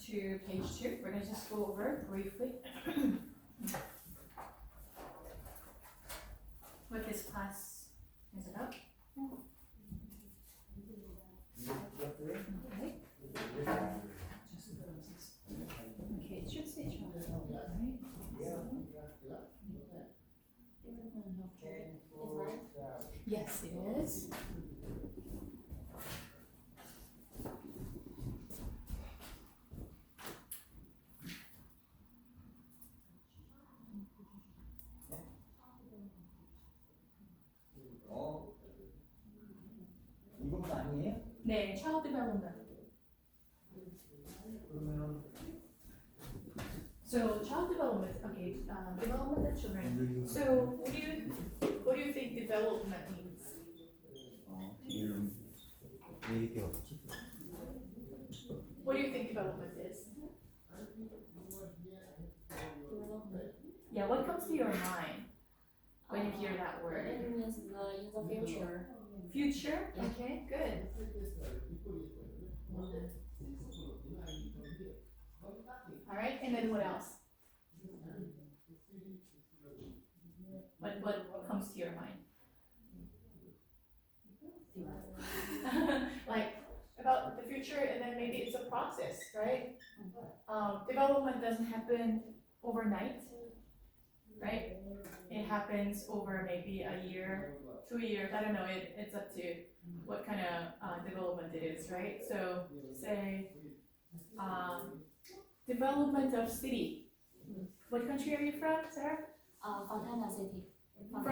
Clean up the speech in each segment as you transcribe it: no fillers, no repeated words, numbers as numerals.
to page 2. We're going to just go over briefly what this class is about. Okay. Okay, it should say child development, right? Yes, it is. 이것도 아니에요? 네, child development. 그러면 So child development, okay, development of children. So what do you think development means? 이름 왜 이렇게 없지? What do you think development is? Yeah, what comes to your mind when you hear that word? It means in the future. Future? Yeah. Okay, good. All right, and then what else? What comes to your mind? Like about the future, and then maybe it's a process, right? Development doesn't happen overnight, right? It happens over maybe a year, 2 years. I don't know. It's up to what kind of development it is, right? So say development of city. What country are you from, Sarah? Fontana City. From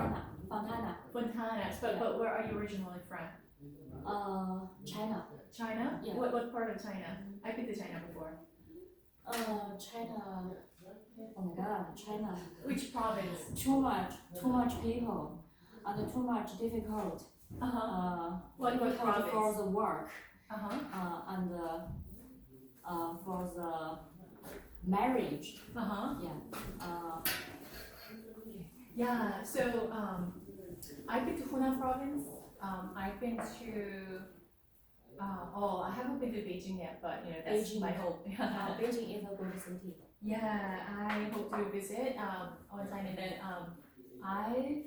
Fontana. Fontana. But where are you originally from? China. China? Yeah. What part of China? I've been to China before. China. Oh my God, China. Which province? Too much people, and too much difficult. What difficult province? for the work. Uh-huh. And for the marriage. Uh-huh. Yeah. Yeah, so I've been to Hunan province. I've been to I haven't been to Beijing yet, but you know that's Beijing. my hope. Beijing is a good city. Yeah, I hope to visit one time, and then I've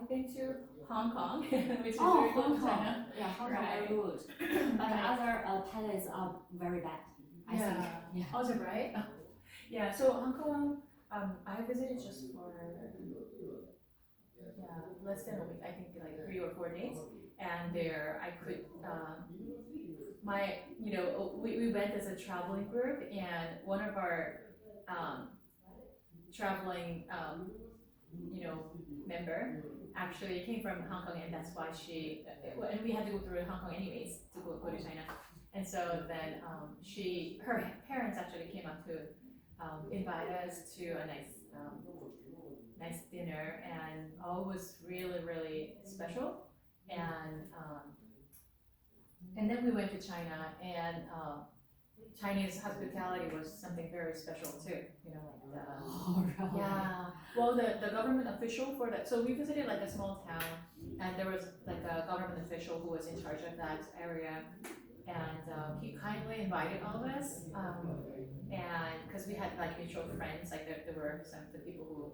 been to Hong Kong, which is very close Hong to Kong. China. Yeah, Hong Kong Right. are good. But other places are very bad. I think. Yeah. Also, right? Yeah. So Hong Kong, I visited just for less than a week. I think like 3 or 4 days, and there I could we went as a traveling group, and one of our traveling member actually came from Hong Kong, and that's why and we had to go through Hong Kong anyways to go to China, and so then her parents actually came out to invite us to a nice dinner, and all was really, really special, and then we went to China, and Chinese hospitality was something very special too, Really? yeah. Well, the government official for that, so we visited like a small town, and there was like a government official who was in charge of that area, and he kindly invited all of us, and because we had like mutual friends, like there were some of the people who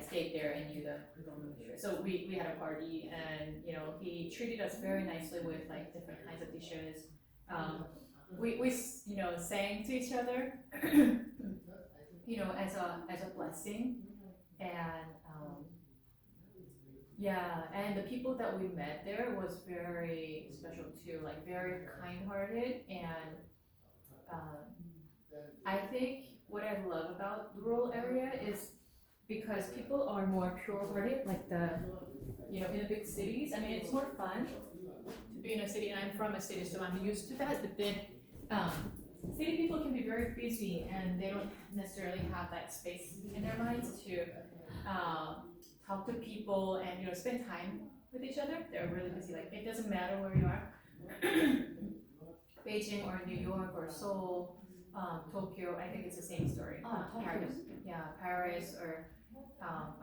stayed there and knew the government official. So we had a party, and he treated us very nicely with like different kinds of dishes. We sang to each other, as a blessing, and and the people that we met there was very special too, like very kind-hearted, and I think what I love about the rural area is because people are more pure-hearted, like in the big cities. I mean, it's more fun to be in a city, and I'm from a city, so I'm used to that. But then, city people can be very busy, and they don't necessarily have that space in their minds to talk to people and spend time with each other. They're really busy. Like it doesn't matter where you are, Beijing or New York or Seoul, Tokyo. I think it's the same story. Paris, Paris or.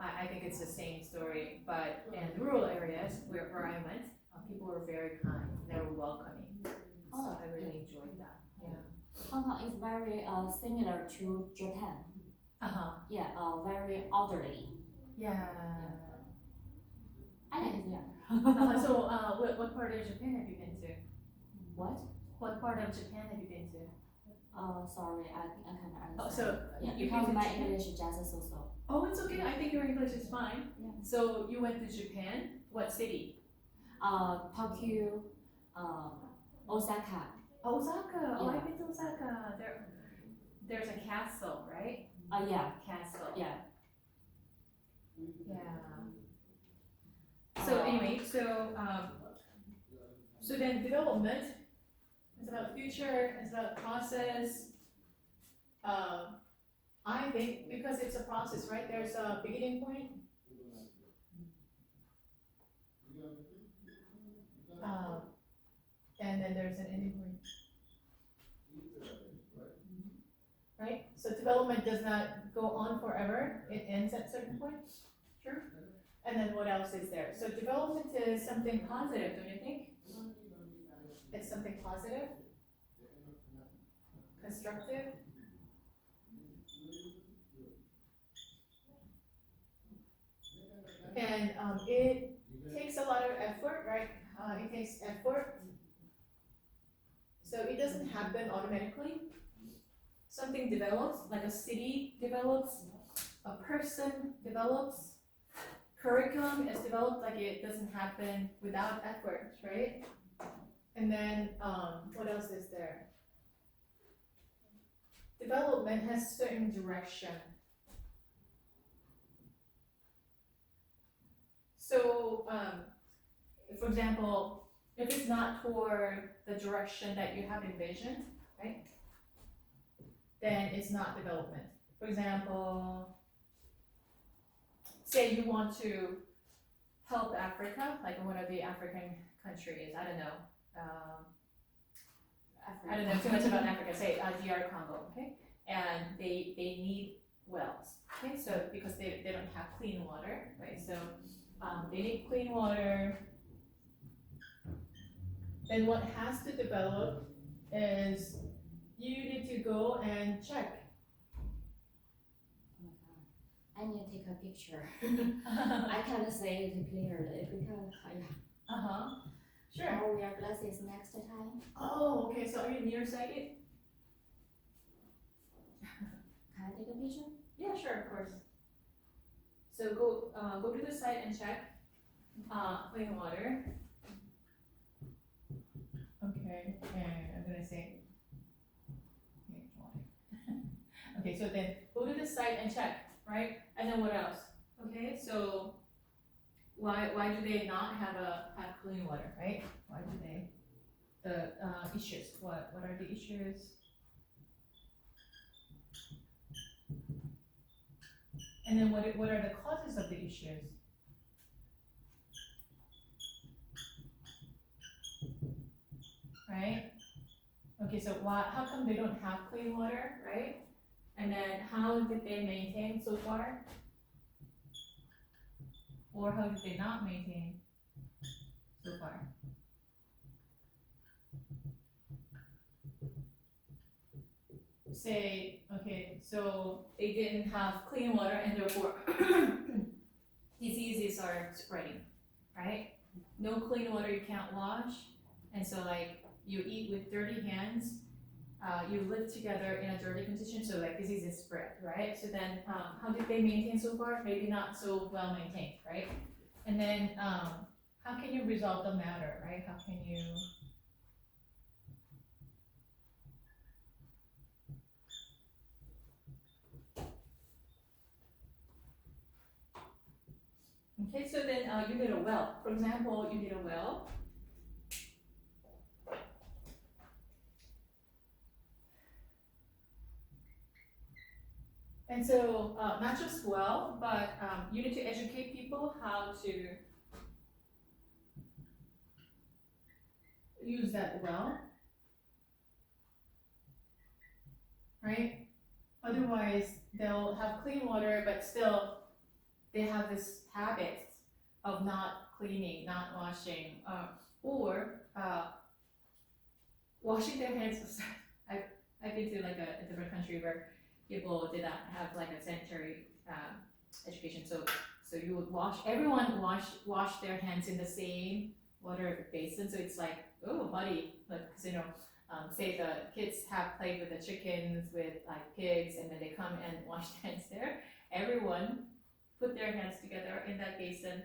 I think it's the same story, but in rural areas where I went, people were very kind. They were welcoming. So I really enjoyed that. Yeah. Hong Kong is very similar to Japan. Yeah, very orderly. Yeah. I like it there. So, what part of Japan have you been to? What? What part of Japan have you been to? Sorry, I can't understand. Oh, so yeah, you've because been to my Japan? English is just so. Oh, it's okay. I think your English is fine. Yeah. So you went to Japan. What city? Tokyo, Osaka. Osaka. Oh, Yeah. I've been to Osaka. There's a castle, right? Yeah, Castle. yeah. Yeah. So anyway, so then development is about future, it's about process. I think because it's a process, right? There's a beginning point. And then there's an ending point. Right? So development does not go on forever. It ends at certain points. True. And then what else is there? So development is something positive, don't you think? It's something positive, constructive. And it takes a lot of effort, right? It takes effort. So it doesn't happen automatically. Something develops, like a city develops, a person develops, curriculum is developed, like it doesn't happen without effort, right? And then what else is there? Development has certain direction. So, for example, if it's not toward the direction that you have envisioned, right, then it's not development. For example, say you want to help Africa, like one of the African countries, I don't know, I don't know too much about Africa, say DR Congo, okay? And they need wells, okay? So because they don't have clean water, right? So they need clean water. Then what has to develop is you need to go and check. Oh my god, I need to take a picture. I can't say it clearly because Sure. I'll wear glasses next time. Oh, okay. So are you nearsighted? Can I take a picture? Yeah, sure, of course. So go to the site and check clean water. Okay, and I'm gonna say clean water. Okay, so then go to the site and check, right? And then what else? Okay, so why do they not have clean water, right? Why do they? The issues. What are the issues? And then what are the causes of the issues? Right? Okay, so how come they don't have clean water, right? And then how did they maintain so far? Or how did they not maintain so far? Say, okay, so they didn't have clean water and therefore diseases are spreading, right? No clean water, you can't wash, and so like you eat with dirty hands, you live together in a dirty condition, so like diseases spread, right? So then how did they maintain so far? Maybe not so well maintained, right? And then how can you resolve the matter, right? How can you okay, so then you need a well. For example, you need a well. And so not just well, but you need to educate people how to use that well, right? Otherwise, they'll have clean water, but still they have this habit of not cleaning, not washing, or washing their hands. I've been to like a different country where people did not have like a sanitary education. So you would everyone wash their hands in the same water basin. So it's like, oh, muddy, like, cause say the kids have played with the chickens, with like pigs, and then they come and wash their hands there. Everyone put their hands together in that basin,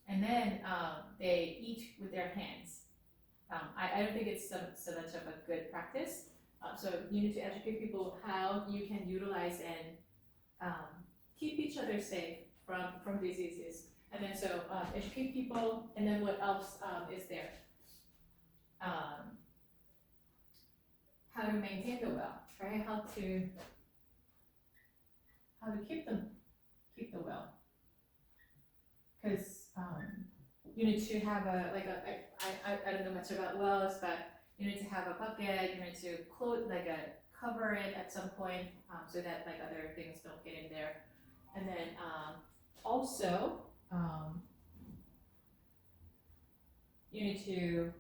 and then they eat with their hands. I don't think it's so much of a good practice. So you need to educate people how you can utilize and keep each other safe from diseases. And then so educate people, and then what else is there? How to maintain the well, right? How to keep the well, because you need to have I don't know much about wells, but you need to have a bucket. You need to cover it at some point, so that like other things don't get in there. And then also you need to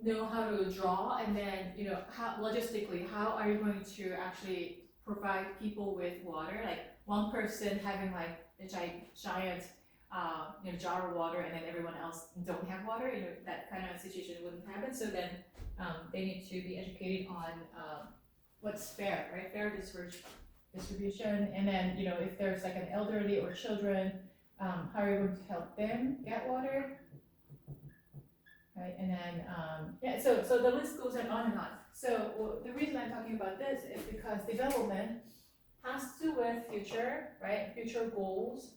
know how to draw, and then how logistically how are you going to actually provide people with water, like one person having like a giant jar of water, and then everyone else don't have water. That kind of situation wouldn't happen. So then they need to be educated on what's fair, right? Fair distribution. And then if there's like an elderly or children, how are you going to help them get water, right? And then so the list goes on and on. So the reason I'm talking about this is because development has to do with future, right? Future goals.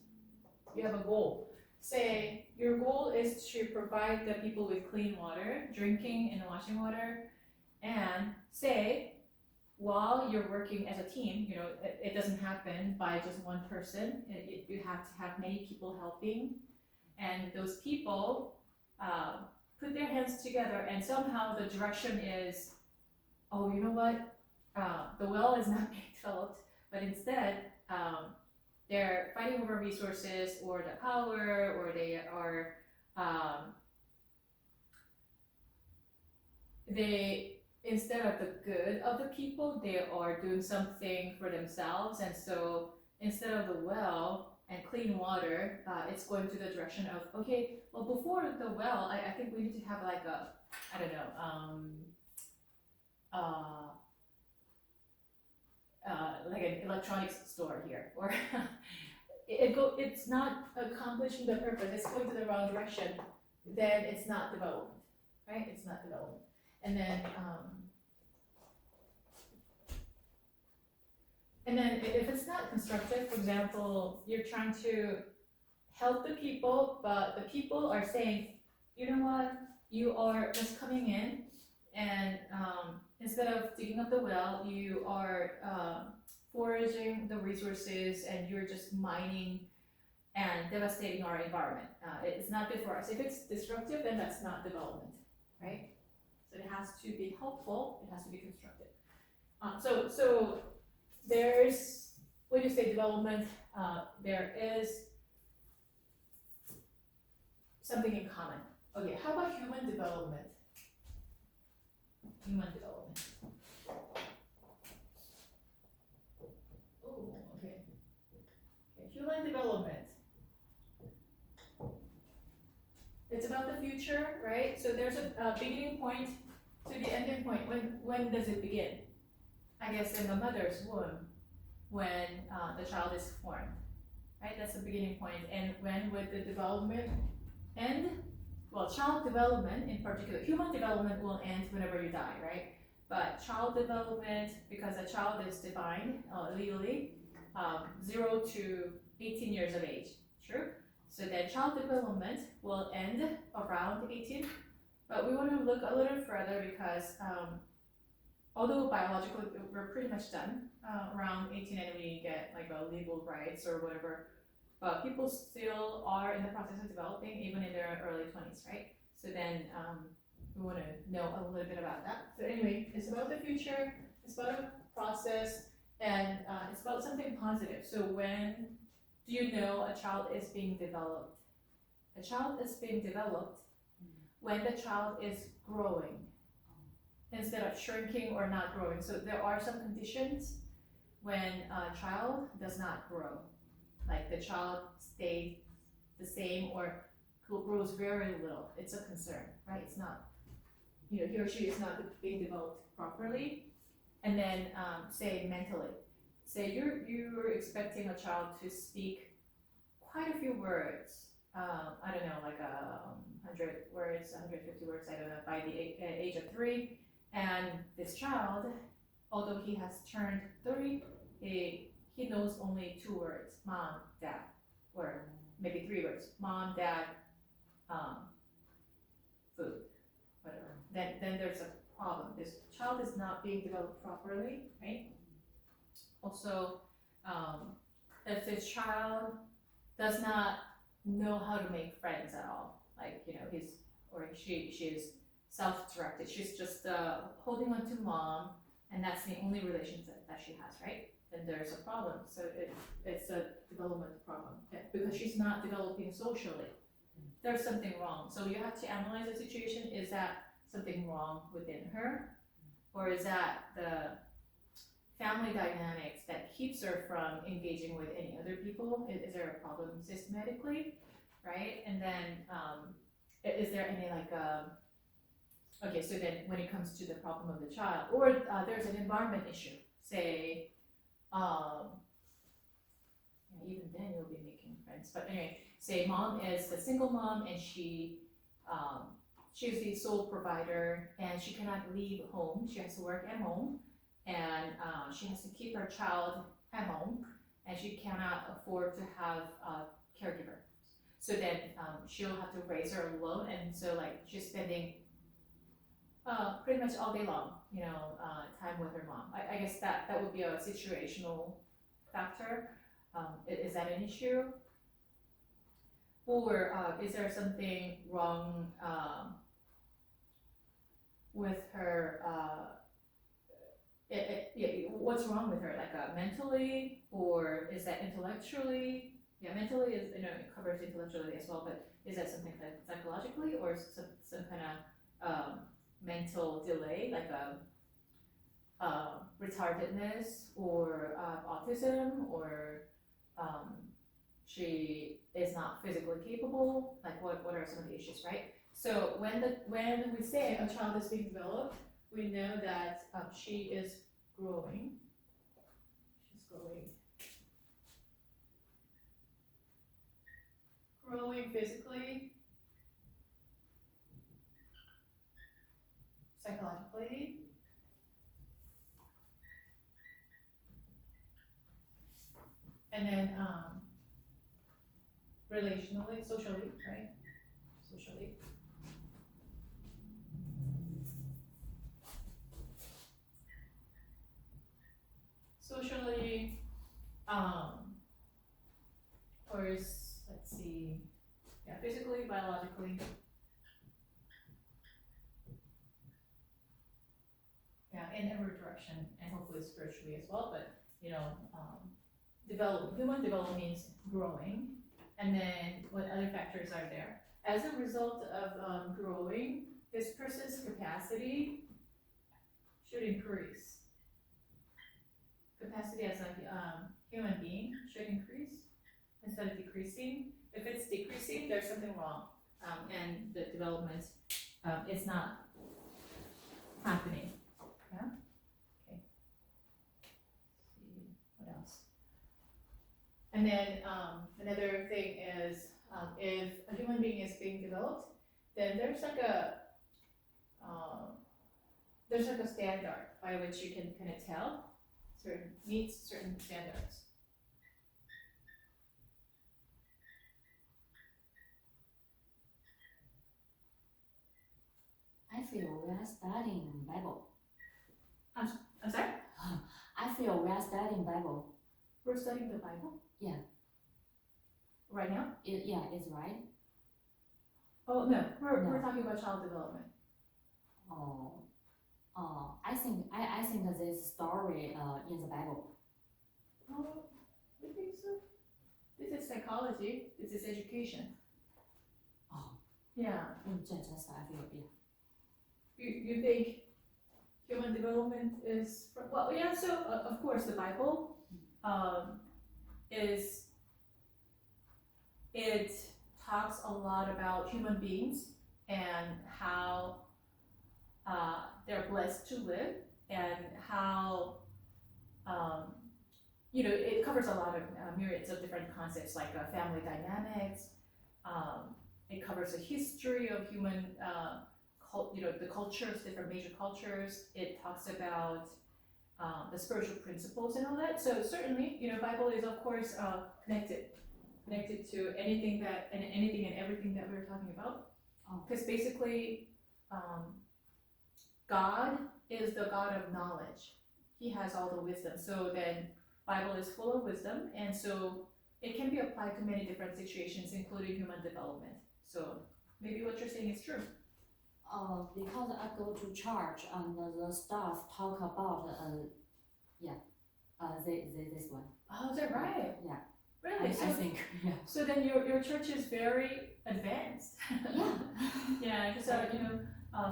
You have a goal. Say your goal is to provide the people with clean water, drinking and washing water, and say while you're working as a team, it doesn't happen by just one person. You have to have many people helping, and those people put their hands together, and somehow the direction is, oh, you know what? The well is not being developed, but instead they're fighting over resources or the power, or they are instead of the good of the people, they are doing something for themselves. And so instead of the well and clean water, it's going to the direction of, okay, well, before the well, I think we need to have like a, I don't know, like an electronics store here, or it's not accomplishing the purpose, it's going to the wrong direction, then it's not development, right? It's not development. And then if it's not constructive, for example, you're trying to help the people, but the people are saying, you know what, you are just coming in, and instead of digging up the well, you are foraging the resources, and you're just mining and devastating our environment. It's not good for us. If it's destructive, then that's not development, right? So it has to be helpful, it has to be constructive. So there's, when you say development, there is something in common. Okay, how about human development? Human development. Oh, okay. Human development. It's about the future, right? So there's a beginning point to the ending point. When does it begin? I guess in the mother's womb, when the child is formed, right? That's the beginning point. And when would the development end? Well, child development in particular, human development will end whenever you die, right? But child development, because a child is defined legally 0 to 18 years of age, true? So then child development will end around 18, but we want to look a little further, because although biologically we're pretty much done around 18, and we get like a legal rights or whatever, but people still are in the process of developing, even in their early 20s, right? So then we want to know a little bit about that. So anyway, it's about the future, it's about a process, and it's about something positive. So when Do you know a child is being developed? A child is being developed when the child is growing instead of shrinking or not growing. So there are some conditions when a child does not grow, like the child stays the same or grows very little. It's a concern, right? It's not, he or she is not being developed properly. And then say mentally, say you're expecting a child to speak quite a few words. I don't know, like 100 words, 150 words, I don't know, by the age of 3. And this child, although he has turned 3, he knows only 2 words, mom, dad, or maybe 3 words, mom, dad, food, whatever. Then there's a problem. This child is not being developed properly, right? Also, if this child does not know how to make friends at all, like he's or she is self-directed. She's just holding on to mom, and that's the only relationship that she has, right? Then there's a problem. So it's a development problem because she's not developing socially. There's something wrong. So you have to analyze the situation. Is that something wrong within her, or is that the family dynamics that keeps her from engaging with any other people? Is there a problem systematically, right? And then is there any okay, so then when it comes to the problem of the child, or there's an environment issue, say, even then you'll be making friends, but anyway, say mom is the single mom and she's the sole provider and she cannot leave home, she has to work at home, and she has to keep her child at home, and she cannot afford to have a caregiver. So then she'll have to raise her alone, and so like she's spending pretty much all day long, time with her mom. I guess that would be a situational factor. Is that an issue? Or is there something wrong with her? What's wrong with her? Like mentally, or is that intellectually? Yeah, mentally is it covers intellectually as well, but is that something like psychologically, or some kind of mental delay, like retardedness or autism, or she is not physically capable? Like what are some of the issues, right? So when we say a child is being developed, we know that she is growing. She's growing physically, psychologically, and then relationally, socially, right? Socially. Socially, let's see, physically, biologically, in every direction, and hopefully spiritually as well. But human development means growing, and then what other factors are there? As a result of growing, this person's capacity should increase. Capacity as a human being should increase instead of decreasing. If it's decreasing, there's something wrong, and the development is not happening. Yeah. Okay. Let's see what else. And then another thing is if a human being is being developed, then there's like a standard by which you can kind of tell meets certain standards. I feel we are studying Bible. I'm sorry? I feel we are studying Bible. We're studying the Bible? Yeah. Right now? Yeah, it's right. Oh no, we're talking about child development. I think this story in the Bible. Oh, you think so? This is psychology. This is education. Oh. Yeah. Just I feel yeah. You think human development is well, yeah. So of course the Bible is it talks a lot about human beings and how they're blessed to live and how it covers a lot of myriads of different concepts like family dynamics. It covers the history of human the cultures, different major cultures. It talks about the spiritual principles and all that. So certainly, Bible is of course connected to anything and everything that we were talking about. Because basically, God is the God of knowledge. He has all the wisdom. So then, Bible is full of wisdom, and so it can be applied to many different situations, including human development. So maybe what you're saying is true. Because I go to church and the staff talk about this one. Oh, is that right? Yeah. Really? I think yeah. So then your church is very advanced. Yeah. Yeah, because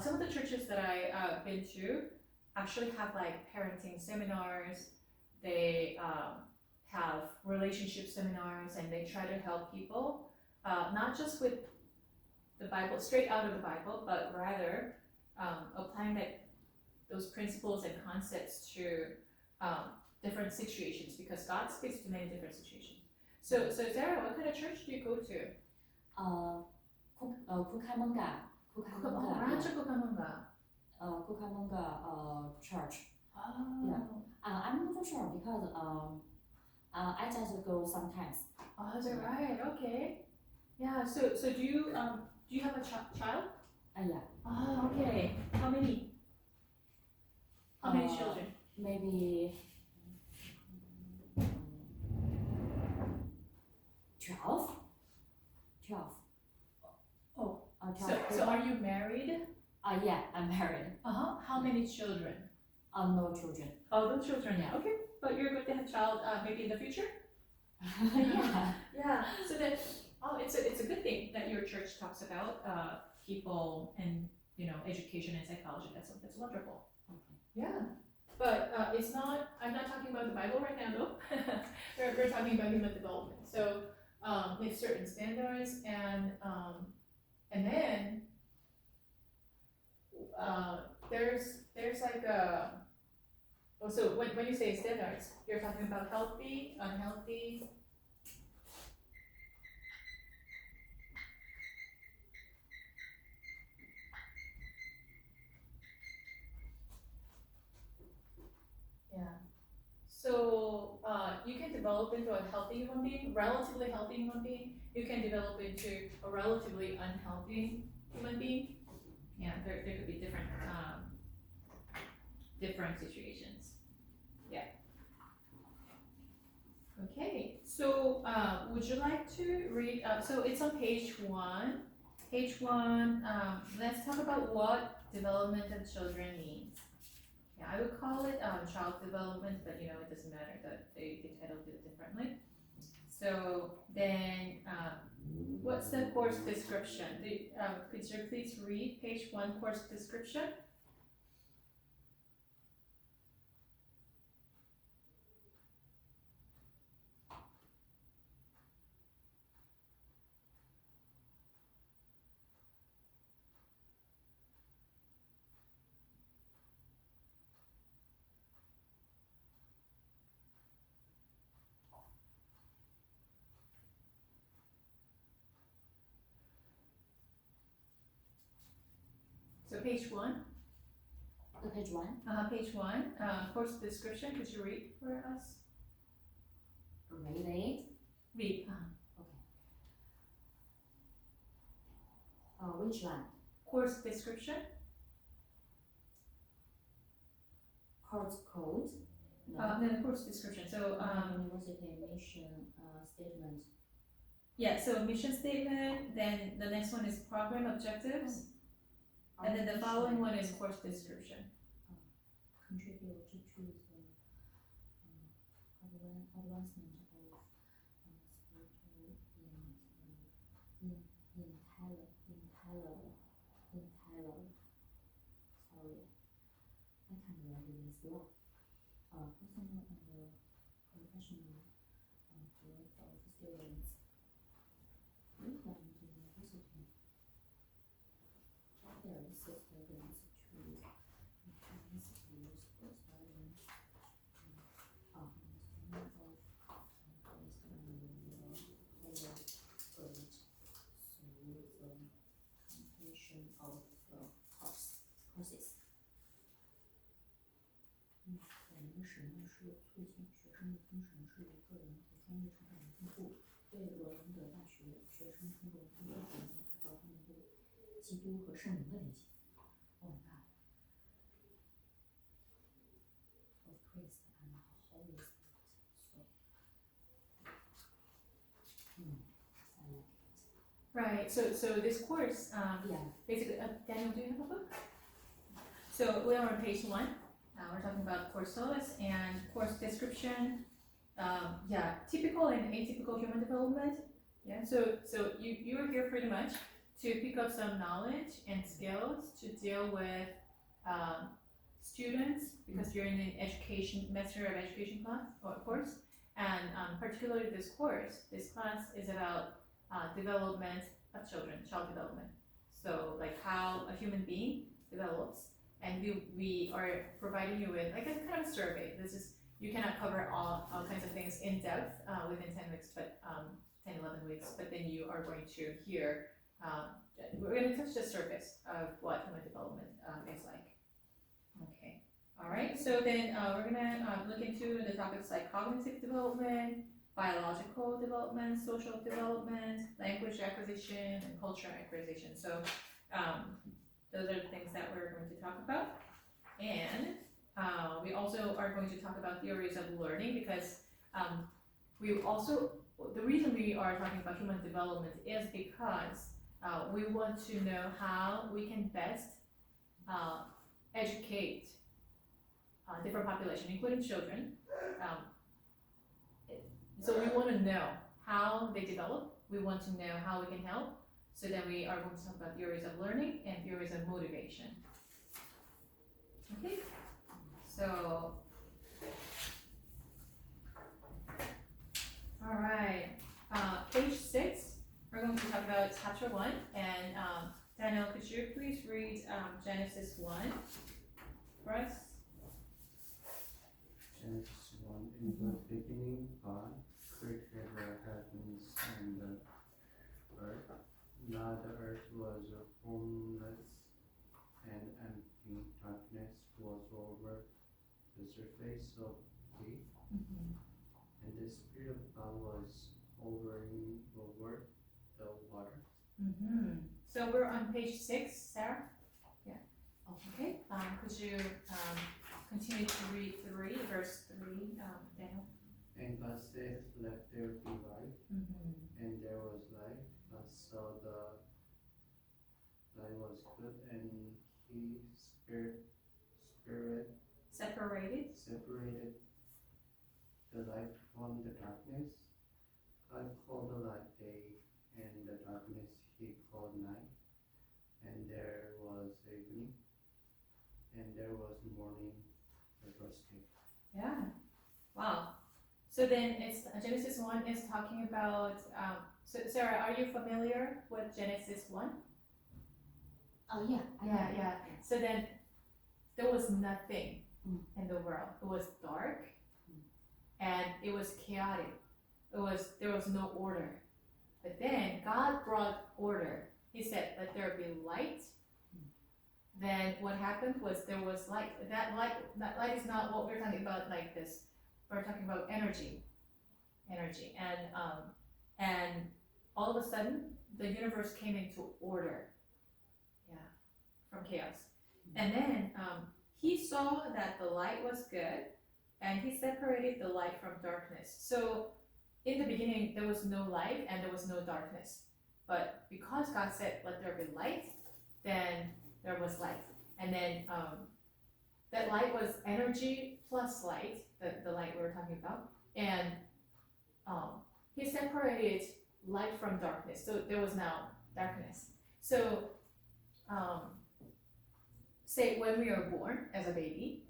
some of the churches that I've been to actually have like parenting seminars. They have relationship seminars, and they try to help people not just with the Bible, straight out of the Bible, but rather applying those principles and concepts to different situations, because God speaks to many different situations. So Sarah, what kind of church do you go to? Kukamonga. Rancho Cucamonga. Kukamonga church. Oh. Yeah. I'm not sure because I just go sometimes. Oh, is that right? Okay. Yeah. So do you have a child? Yeah. Oh, okay. How many? How many children? Maybe 12. 12. Oh. 12. So are you married? Yeah, I'm married. How many children? No children. Oh, no children. Yeah. Okay. But you're going to have a child maybe in the future? Yeah. Yeah. So then, it's a good thing that your church talks about people and education and psychology. That's wonderful. Okay. Yeah. But it's not. I'm not talking about the Bible right now, though. we're talking about human development. So with certain standards, and then there's like a. Oh, so when you say standards, you're talking about healthy, unhealthy. Yeah. So you can develop into a healthy human being, relatively healthy human being. You can develop into a relatively unhealthy human being. Yeah, there could be different situations. Yeah. Okay. So would you like to read? So it's on page 1. Page 1. Let's talk about what development of children means. Yeah, I would call it child development, but it doesn't matter that they titled it differently. So then, what's the course description? Could you please read page 1 course description? So page 1. Page 1. Page 1. Course description. Could you read for us? Read it. Read. Okay. Which one? Course description. Course code. No, course description. So university mission statement. Yeah. So mission statement. Then the next one is program objectives. And then the following one is course description. Contribute to choose the advancement of area. I can write it as well. Personal and professional growth of students. Lordland University. There is students to enhance their skills for studying understanding of Christ and the world higher grade. So the completion of the courses. 我们的使命是促进学生的精神智力、个人和专业成长的进步，为罗兰德大学学生通过通过讲解提高他们对基督和圣灵的理解。Oh God, of Christ and the Holy Spirit. So, I like it. Right. So this course, Yeah. basically, Daniel, do you have a book? So we are on page 1. We're talking about course syllabus and course description. Yeah, typical and atypical human development. Yeah. So you are here pretty much to pick up some knowledge and skills to deal with students because you're in an education Master of Education class or course, and particularly this course, this class is about development of children, child development. So like how a human being develops, and we are providing you with like a kind of survey. This is, you cannot cover all kinds of things in depth within 10 weeks, but 10, 11 weeks, but then you are going to hear, we're going to touch the surface of what human development is like. Okay, all right, so then we're going to look into the topics like cognitive development, biological development, social development, language acquisition, and culture acquisition. So those are the things that we're going to talk about. And we also are going to talk about theories of learning because we also, the reason we are talking about human development is because we want to know how we can best educate different population, including children. So we want to know how they develop. We want to know how we can help. So then we are going to talk about theories of learning and theories of motivation. Okay, so, all right, page 6, we're going to talk about chapter 1, and Daniel, could you please read Genesis 1 for us? Genesis 1. In the beginning, God created the heavens and the earth. Now the earth was formless and empty. Darkness was over the surface of the deep, and the Spirit of God was hovering over the water. So we're on page 6, Sarah? Yeah. Okay, could you continue to read 3, verse 3, Daniel? And God said, "Let there be light," and there was light. God saw the light was good, and He separated the light from the darkness. God called the light day, and the darkness He called night. And there was evening, and there was morning the first day. Yeah. Wow. So then it's Genesis 1 is talking about. So Sarah, are you familiar with Genesis 1? Oh yeah. Yeah. So then there was nothing in the world. It was dark, and it was chaotic. There was no order. But then God brought order. He said, "Let there be light." Then what happened was there was light. That light is not what we're talking about like this. We're talking about energy, and all of a sudden the universe came into order. Yeah, from chaos. And then He saw that the light was good, and He separated the light from darkness. So in the beginning there was no light and there was no darkness. But because God said, "Let there be light," then there was light. And then that light was energy plus light, the light we were talking about. And He separated light from darkness. So there was now darkness. So say when we are born as a baby,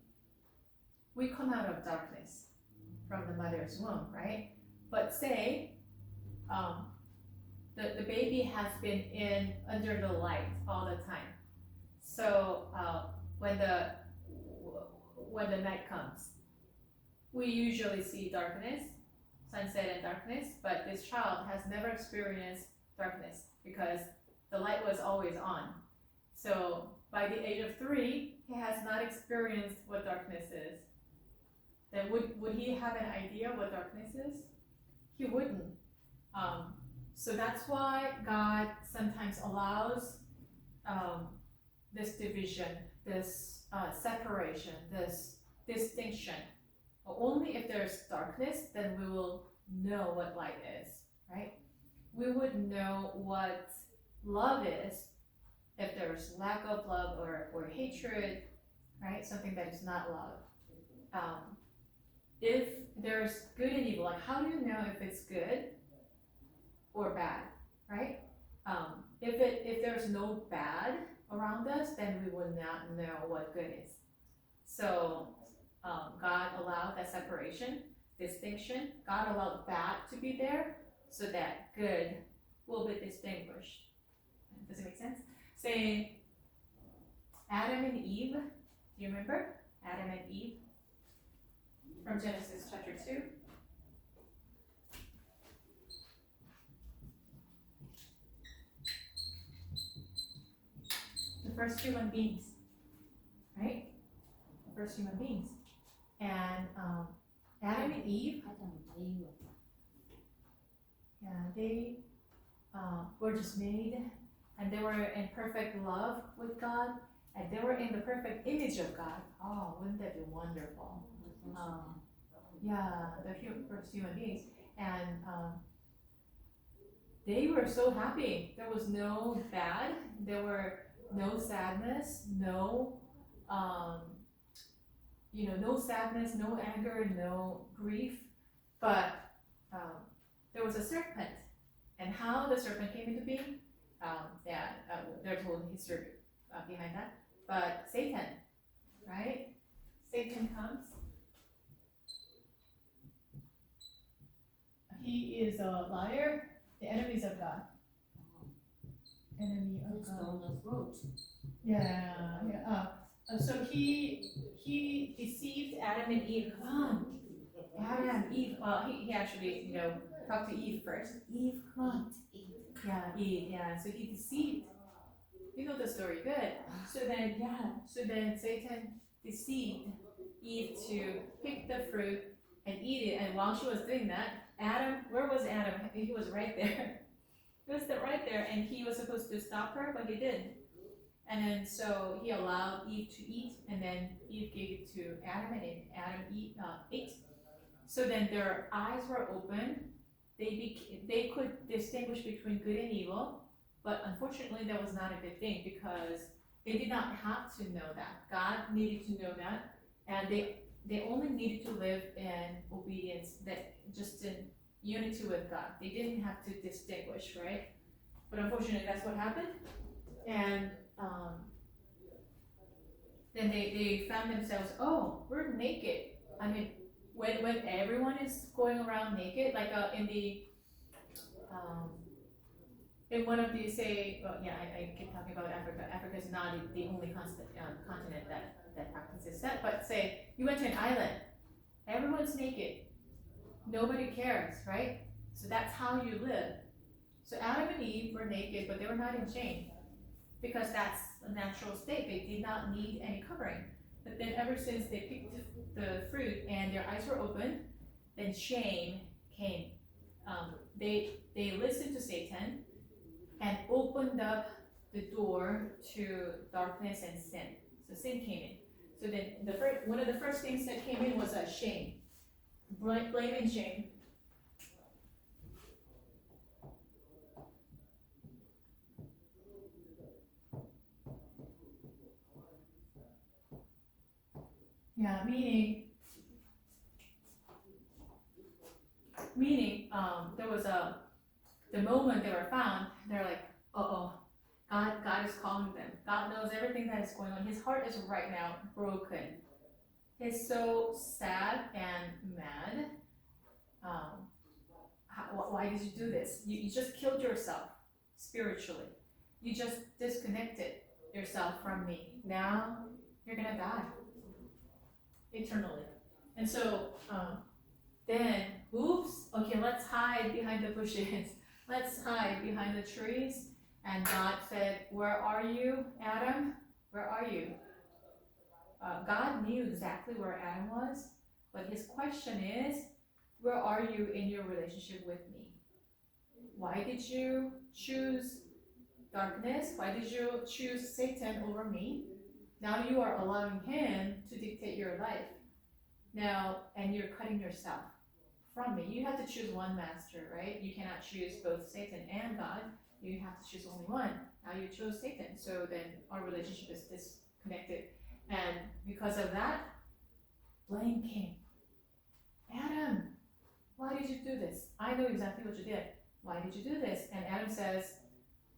we come out of darkness from the mother's womb, right? But say the baby has been in under the light all the time. So when the night comes, we usually see darkness, sunset and darkness, but this child has never experienced darkness because the light was always on. So by the age of 3, he has not experienced what darkness is. Then would he have an idea what darkness is? He wouldn't. So that's why God sometimes allows this division, this separation, this distinction. Only if there's darkness, then we will know what light is, right? We would know what love is if there's lack of love or hatred, right? Something that is not love. If there's good and evil, like how do you know if it's good or bad, right? If there's no bad around us, then we will not know what good is. So God allowed that separation, distinction. God allowed bad to be there so that good will be distinguished. Does it make sense? Say Adam and Eve. Do you remember Adam and Eve from Genesis chapter 2? The first human beings, right? The first human beings. And Adam and Eve, yeah, they were just made, and they were in perfect love with God, and they were in the perfect image of God. Oh, wouldn't that be wonderful? Yeah, the first human beings. And they were so happy. There was no bad, there were no sadness, no no sadness, no anger, no grief, but there was a serpent. And how the serpent came into being, there's a whole history behind that. But Satan, right? Satan comes. He is a liar, the enemies of God. Enemy of God. Yeah. So he deceived Adam and Eve. Come on, Adam, Eve. Well, he actually talked to Eve first. Eve, come on. Yeah, Eve. Yeah. So he deceived. You know the story, good. So then Satan deceived Eve to pick the fruit and eat it. And while she was doing that, Adam, where was Adam? He was right there. He was right there, and he was supposed to stop her, but he didn't. And then so he allowed Eve to eat, and then Eve gave it to Adam, and Adam ate. So then their eyes were open. They could distinguish between good and evil, but unfortunately that was not a good thing because they did not have to know that. God needed to know that, and they only needed to live in obedience, that just in unity with God. They didn't have to distinguish, right? But unfortunately that's what happened. And then they found themselves, oh, we're naked. I mean, when everyone is going around naked, like in one of these, I keep talking about Africa. Africa is not the only continent that practices that. But say you went to an island, everyone's naked, nobody cares, right? So that's how you live. So Adam and Eve were naked, but they were not in shame, because that's a natural state. They did not need any covering. But then ever since they picked the fruit and their eyes were open, then shame came. They listened to Satan and opened up the door to darkness and sin. So sin came in. So then one of the first things that came in was shame, blame and shame. Yeah, meaning there was the moment they were found, they're like, uh-oh, God is calling them. God knows everything that is going on. His heart is right now broken. He's so sad and mad. Why did you do this? You just killed yourself spiritually. You just disconnected yourself from me. Now you're gonna die eternally. And so then, oops, okay, let's hide behind the bushes. Let's hide behind the trees. And God said, where are you, Adam? Where are you? God knew exactly where Adam was, but his question is, where are you in your relationship with me? Why did you choose darkness? Why did you choose Satan over me? Now you are allowing him to dictate your life. Now, and you're cutting yourself from me. You have to choose one master, right? You cannot choose both Satan and God. You have to choose only one. Now you chose Satan, so then our relationship is disconnected. And because of that, blame came. Adam, why did you do this? I know exactly what you did. Why did you do this? And Adam says,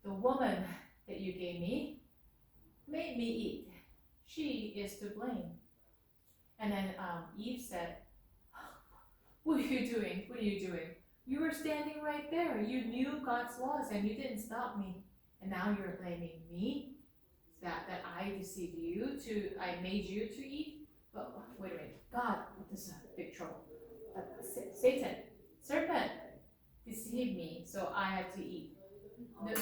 the woman that you gave me made me eat. She is to blame. And then Eve said, what are you doing? What are you doing? You were standing right there. You knew God's laws and you didn't stop me. And now you're blaming me that I deceived you I made you to eat. But wait a minute, God, this is a big trouble. Satan, serpent, deceived me, so I had to eat.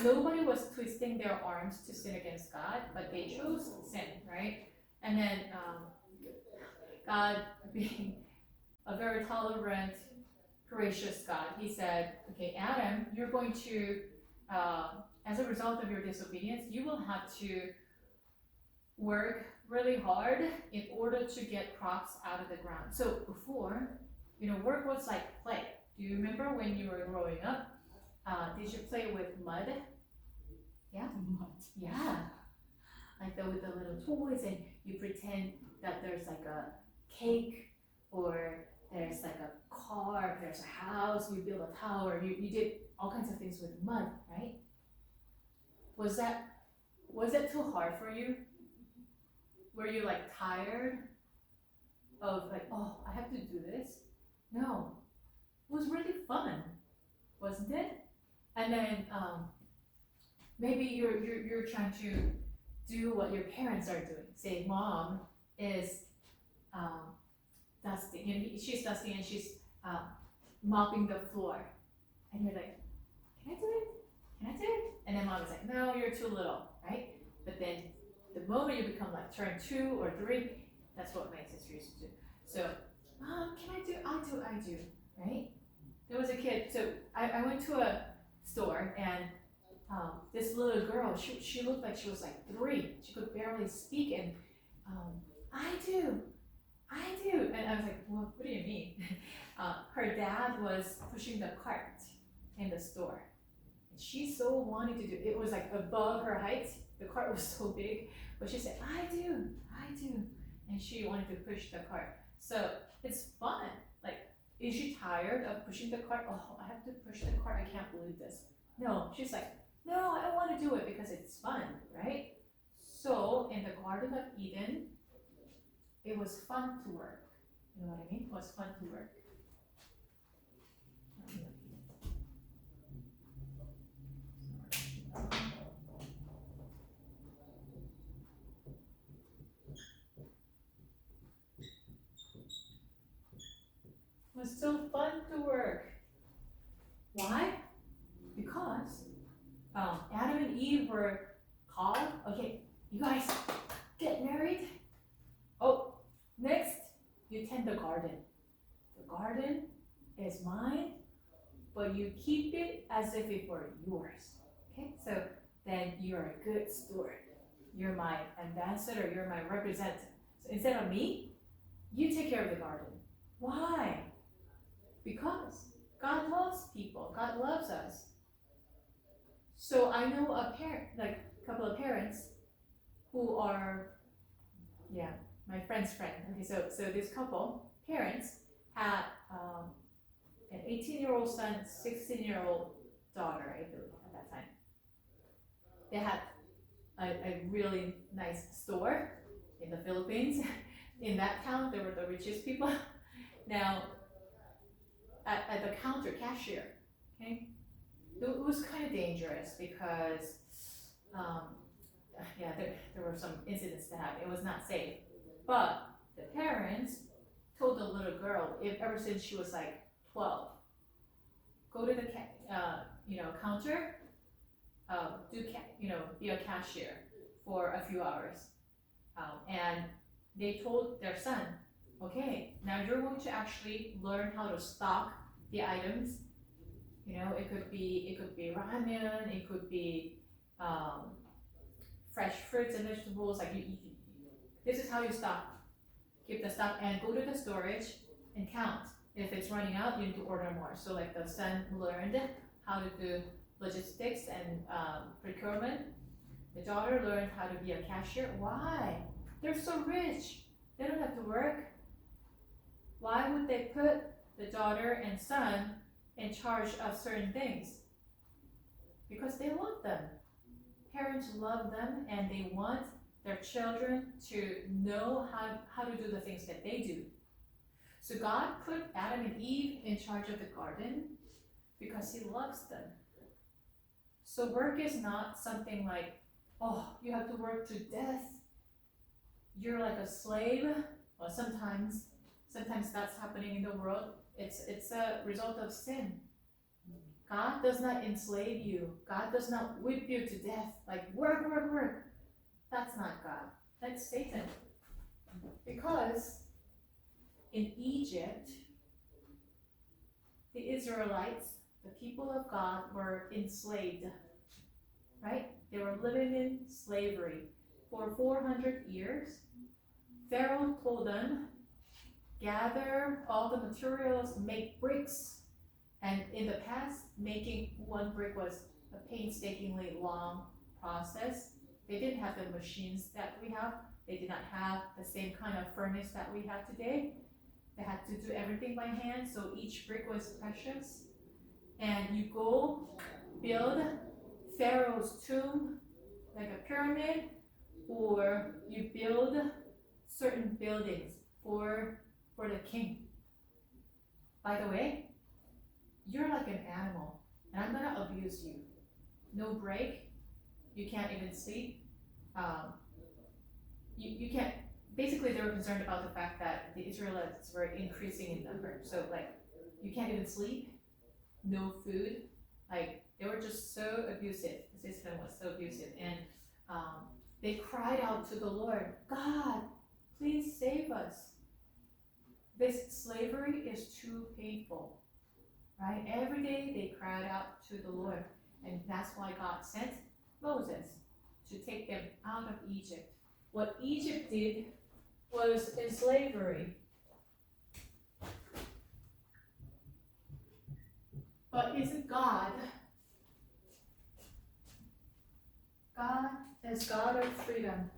Nobody was twisting their arms to sin against God, but they chose sin, right? And then God, being a very tolerant, gracious God, he said, okay, Adam, you're going to, as a result of your disobedience, you will have to work really hard in order to get crops out of the ground. So before, work was like play. Do you remember when you were growing up? Did you play with mud? Yeah? Mud. Yeah. Like with the little toys, and you pretend that there's like a cake, or there's like a car, there's a house, you build a tower, you did all kinds of things with mud, right? Was that too hard for you? Were you like tired of like, oh, I have to do this? No, it was really fun, wasn't it? And then maybe you're trying to do what your parents are doing. Say, mom is dusting, she's dusting and she's mopping the floor, and you're like, can I do it? Can I do it? And then mom is like, no, you're too little, right? But then the moment you become like turn 2 or 3, that's what my sister used to do. So, mom, can I do? I do, right? There was a kid, so I went to a store, and this little girl, she looked like she was like 3. She could barely speak, and I do. And I was like, well, what do you mean? Her dad was pushing the cart in the store. And she so wanted to do it. It was like above her height. The cart was so big. But she said, I do. And she wanted to push the cart. So it's fun. Like, is she tired of pushing the cart? Oh, I have to push the cart. I can't believe this. No, she's like, no, I want to do it because it's fun, right? So in the Garden of Eden, it was fun to work. You know what I mean? It was fun to work. It was so fun to work. Why? Because Adam and Eve were called. Okay, you guys get married. Oh, next you tend the garden. The garden is mine, but you keep it as if it were yours. Okay, so then you're a good steward. You're my ambassador. You're my representative. So instead of me, you take care of the garden. Why? Because God loves people. God loves us. So I know a couple of parents who are, my friend's friend. Okay, so this couple, parents, had an 18-year-old son, 16-year-old daughter, I believe, at that time. They had a really nice store in the Philippines. In that town, they were the richest people. Now, at the counter cashier, okay, it was kind of dangerous because, yeah, there were some incidents that happened. It was not safe. But the parents told the little girl, ever since she was like 12, go to the counter, be a cashier for a few hours. And they told their son, okay, now you're going to actually learn how to stock the items. It could be ramen, it could be fresh fruits and vegetables. Like this is how you stock. Keep the stock and go to the storage and count. If it's running out, you need to order more. So like the son learned how to do logistics and procurement. The daughter learned how to be a cashier. Why? They're so rich. They don't have to work. Why would they put the daughter and son in charge of certain things? Because they love them. Parents love them and they want their children to know how to do the things that they do. So God put Adam and Eve in charge of the garden because He loves them. So work is not something like, oh, you have to work to death. You're like a slave. Well, sometimes that's happening in the world. It's a result of sin. God does not enslave you. God does not whip you to death. Like work, work, work. That's not God. That's Satan. Because in Egypt, the Israelites, the people of God, were enslaved. Right? They were living in slavery for 400 years. Pharaoh told them, gather all the materials, make bricks. And in the past, making one brick was a painstakingly long process. They didn't have the machines that we have. They did not have the same kind of furnace that we have today. They had to do everything by hand, so each brick was precious. And you go build Pharaoh's tomb, like a pyramid, or you build certain buildings for the king. By the way, you're like an animal, and I'm gonna abuse you. No break, you can't even sleep. You can't, basically they were concerned about the fact that the Israelites were increasing in number. So like, you can't even sleep, no food. Like, they were just so abusive. The system was so abusive. And they cried out to the Lord, God, please save us. This slavery is too painful, right? Every day they cried out to the Lord. And that's why God sent Moses to take them out of Egypt. What Egypt did was in slavery. But isn't God is God of freedom.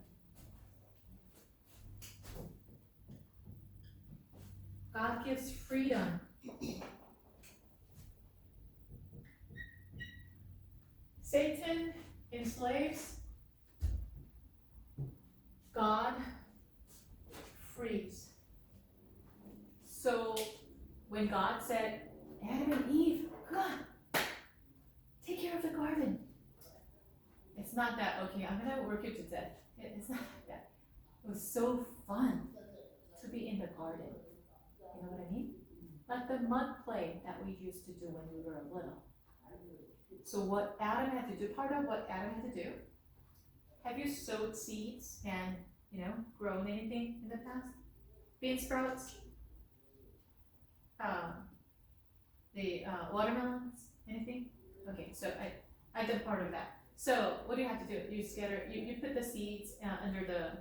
God gives freedom. Satan enslaves. God frees. So when God said, Adam and Eve, come on, take care of the garden. It's not that, okay, I'm gonna work you to death. It's not like that. It was so fun to be in the garden. You know what I mean? Like the mud play that we used to do when we were little. So what Adam had to do, part of what Adam had to do, have you sowed seeds and, grown anything in the past? Bean sprouts? The watermelons? Anything? Okay, so I did part of that. So what do you have to do? You put the seeds under the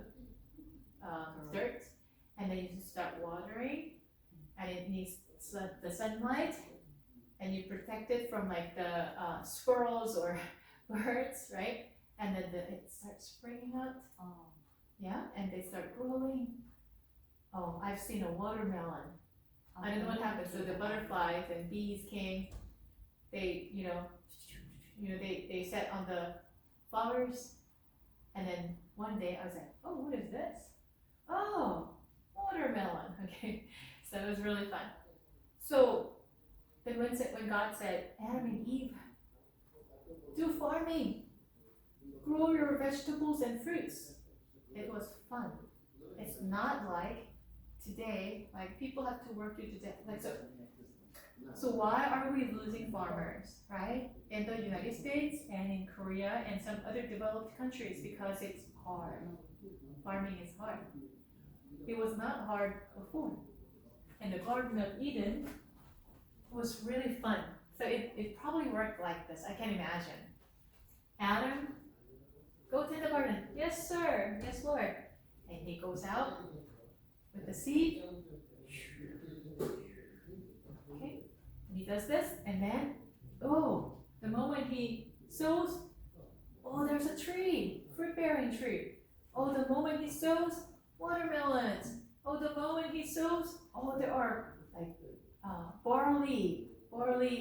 dirt, and then you just start watering, and it needs the sunlight, and you protect it from like the squirrels or birds, right? And then it starts springing up. Yeah, and they start growing. Oh, I've seen a watermelon. I don't know what happened. So the butterflies and bees came. They, they sat on the flowers, And then one day I was like, oh, what is this? Oh, watermelon. Okay, so it was really fun. So then when God said, Adam and Eve, do farming, grow your vegetables and fruits, it was fun. It's not like today, like people have to work you to death. Like so why are we losing farmers, right? In the United States and in Korea and some other developed countries, because it's hard. Farming is hard. It was not hard before. And the Garden of Eden was really fun. So it probably worked like this. I can imagine. Adam, go to the garden. Yes, sir. Yes, Lord. And he goes out with the seed. Okay. And he does this, and then, oh, the moment he sows, oh, there's a tree, fruit-bearing tree. Oh, the moment he sows, watermelons. Oh, the moment he sows, oh, there are like barley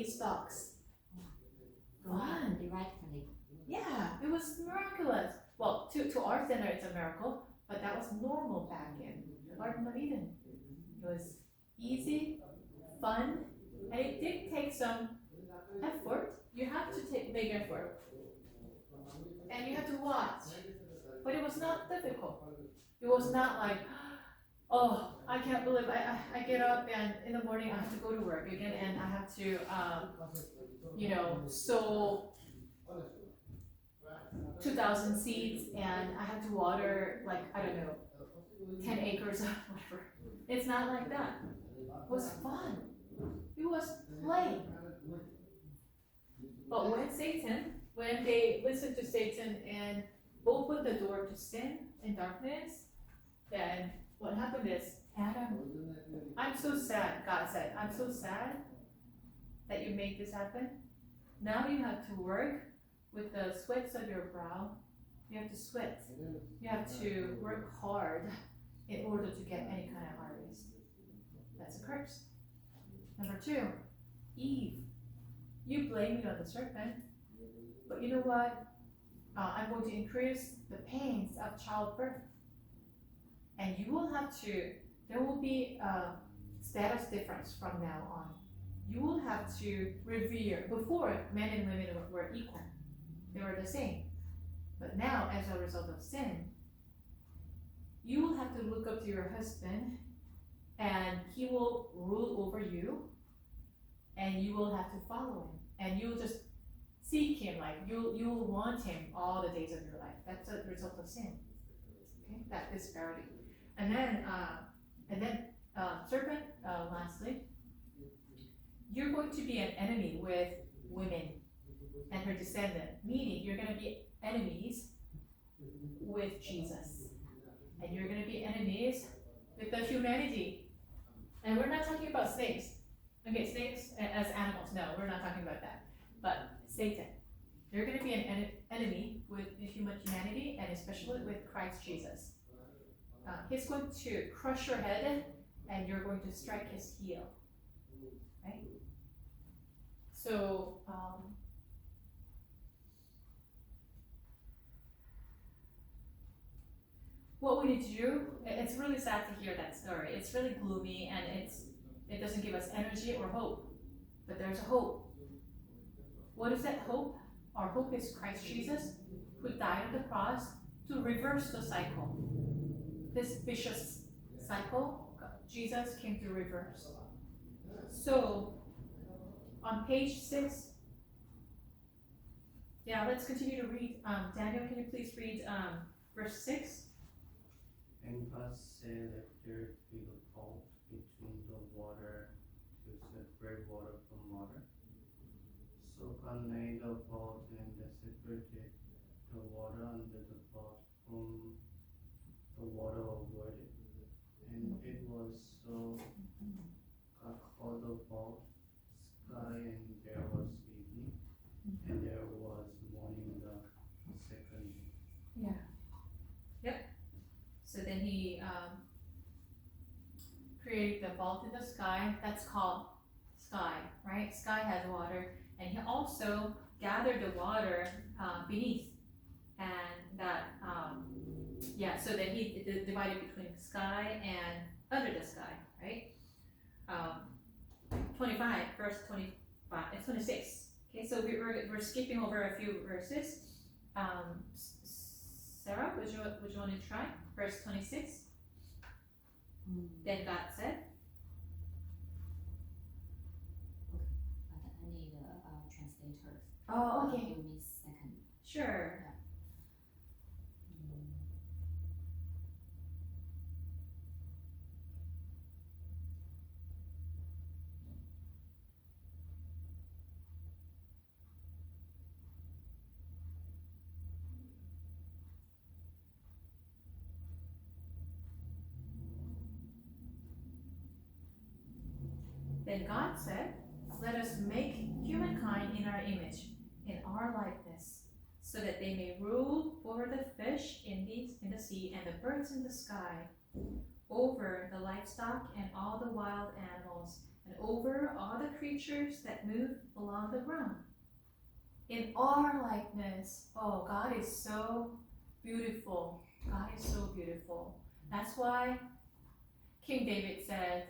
stalks. Fun. Directly. Yeah, it was miraculous. Well, to our center, it's a miracle, but that was normal back in the Garden of Eden. It was easy, fun, and it did take some effort. You have to make effort, and you have to watch. But it was not difficult. It was not like, oh, I can't believe I get up and in the morning I have to go to work again and I have to, sow 2,000 seeds and I have to water like, I don't know, 10 acres or whatever. It's not like that. It was fun. It was play. But when they listened to Satan and opened the door to sin and darkness, then what happened is, Adam, I'm so sad, God said, I'm so sad that you made this happen. Now you have to work with the sweats of your brow. You have to sweat. You have to work hard in order to get any kind of harvest. That's a curse. Number 2, Eve. You blame it on the serpent, but you know what? I'm going to increase the pains of childbirth. And you will have to, there will be a status difference from now on. You will have to revere. Before, men and women were equal. They were the same. But now, as a result of sin, you will have to look up to your husband and he will rule over you and you will have to follow him. And you will just seek him, like you will want him all the days of your life. That's a result of sin. Okay, that disparity. And then serpent, lastly, you're going to be an enemy with women and her descendant, meaning you're going to be enemies with Jesus. And you're going to be enemies with the humanity. And we're not talking about snakes. Okay, snakes as animals, no, we're not talking about that. But Satan, you're going to be an enemy with the humanity and especially with Christ Jesus. He's going to crush your head and you're going to strike his heel. Right? So, what we need to do, it's really sad to hear that story. It's really gloomy and it doesn't give us energy or hope. But there's a hope. What is that hope? Our hope is Christ Jesus, who died on the cross to reverse the cycle. This vicious cycle, Jesus came to reverse. So, on page 6, let's continue to read. Daniel, can you please read verse 6? And God said, let there be a vault between the water to separate water from water. So God made a vault and separated the water under the vault from the water over it. And it was so. God called the vault sky, and there was evening, and there was morning the second day. Yeah. Yep. So then he created the vault in the sky. That's called sky, right? Sky has water. And he also gathered the water beneath. And that yeah, so that he divided between the sky and under the sky, right? 25, verse 25, it's 26. Okay, so we're skipping over a few verses. Sarah, would you want to try verse 26? Then God said. But I need translators. Oh, okay. Give me a second. Sure. Then God said, "Let us make humankind in our image, in our likeness, so that they may rule over the fish in the sea and the birds in the sky, over the livestock and all the wild animals, and over all the creatures that move along the ground." In our likeness. Oh, God is so beautiful. God is so beautiful. That's why King David said,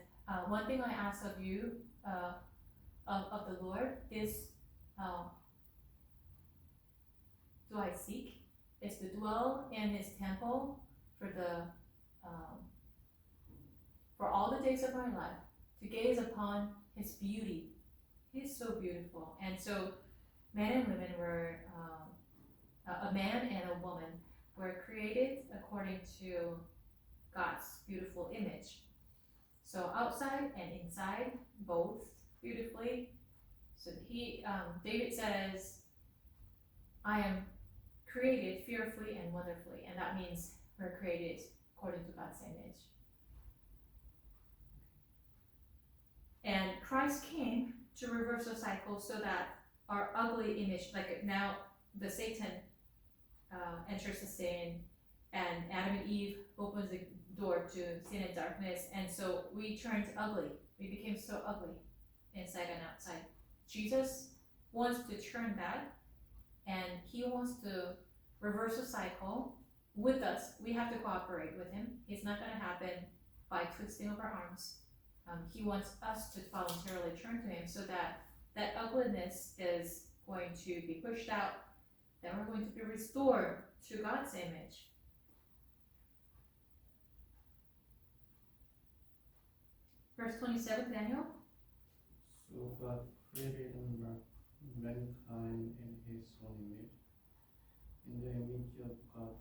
one thing I ask of you, of the Lord, is do I seek, is to dwell in his temple for all the days of my life, to gaze upon his beauty. He is so beautiful. And so men and women were, a man and a woman were created according to God's beautiful image. So outside and inside, both beautifully. So David says, "I am created fearfully and wonderfully," and that means we're created according to God's image. And Christ came to reverse the cycle so that our ugly image, like now the Satan enters the sin, and Adam and Eve opens the door to sin and darkness, and so we turned ugly. We became so ugly inside and outside. Jesus wants to turn that, and he wants to reverse the cycle with us. We have to cooperate with him. It's not going to happen by twisting of our arms. He wants us to voluntarily turn to him so that that ugliness is going to be pushed out, then we're going to be restored to God's image. Verse 27, Daniel. So God created mankind in his own image. In the image of God,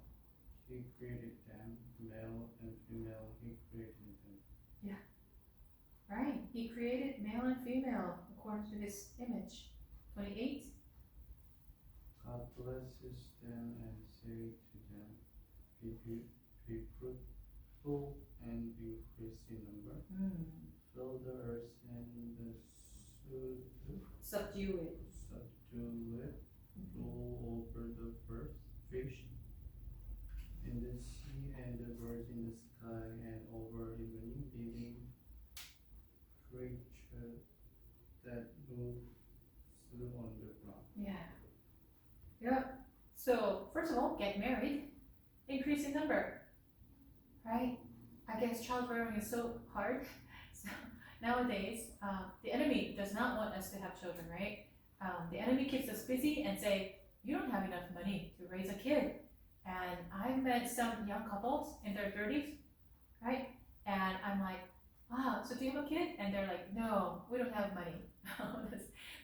he created them, male and female, he created them. Yeah. Right. He created male and female according to his image. 28. God blesses them and says to them, be fruitful and increase in number. Fill the earth and Subdue it. Rule over the first fish in the sea and the birds in the sky and over even living creature that moves on the ground. Yeah. Yep. So first of all, get married, increase in number. Right? I guess childbearing is so hard. So nowadays, the enemy does not want us to have children, right? The enemy keeps us busy and say, "You don't have enough money to raise a kid." And I've met some young couples in their 30s, right? And I'm like, "Wow, so do you have a kid?" And they're like, "No, we don't have money."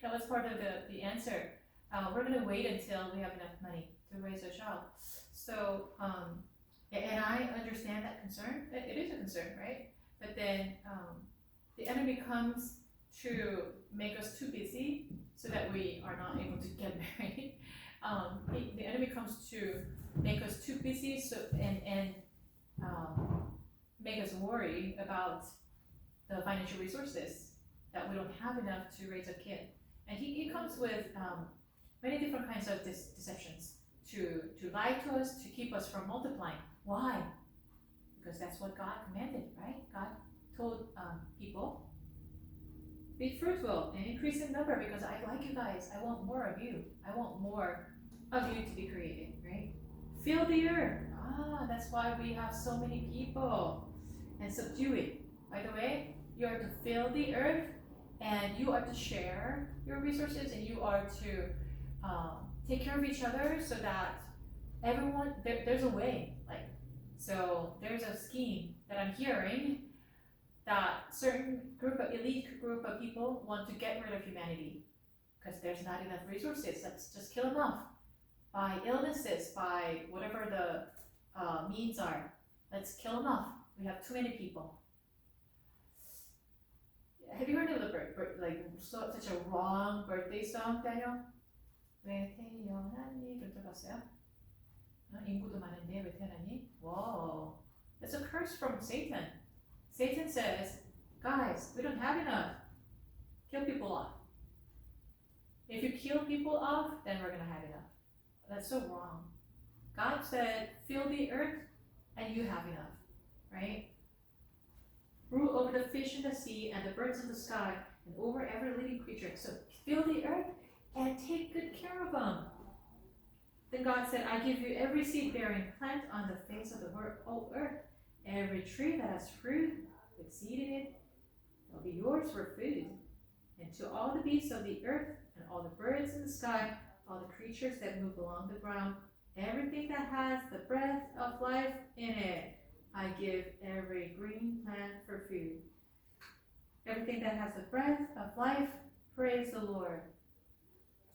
That was part of the answer. We're gonna wait until we have enough money to raise a child. So, and I understand that concern. It is a concern, right? But then the enemy comes to make us too busy so that we are not able to get married. The enemy comes to make us too busy and make us worry about the financial resources, that we don't have enough to raise a kid. And he comes with many different kinds of deceptions to lie to us, to keep us from multiplying. Why? Because that's what God commanded, right? God told people, be fruitful and increase in number because I like you guys. I want more of you. I want more of you to be created, right? Fill the earth. That's why we have so many people. And subdue it. By the way, you are to fill the earth, and you are to share your resources, and you are to take care of each other, so that everyone there's a way. Like, so there's a scheme that I'm hearing that certain elite group of people want to get rid of humanity because there's not enough resources. Let's just kill them off by illnesses, by whatever the means are. Let's kill them off. We have too many people. Have you heard of the such a wrong birthday song, Daniel? 왜 태어났니? 그런 적 봤어요? 인구도 많은데 왜 태어났니? Whoa, that's a curse from Satan. Satan says, guys, we don't have enough. Kill people off. If you kill people off, then we're gonna have enough. That's so wrong. God said, fill the earth, and you have enough, right? Rule over the fish in the sea and the birds in the sky, and over every living creature. So fill the earth and take good care of them. Then God said, I give you every seed-bearing plant on the face of the whole earth, every tree that has fruit with seed in it, will be yours for food. And to all the beasts of the earth, and all the birds in the sky, all the creatures that move along the ground, everything that has the breath of life in it, I give every green plant for food. Everything that has the breath of life, praise the Lord.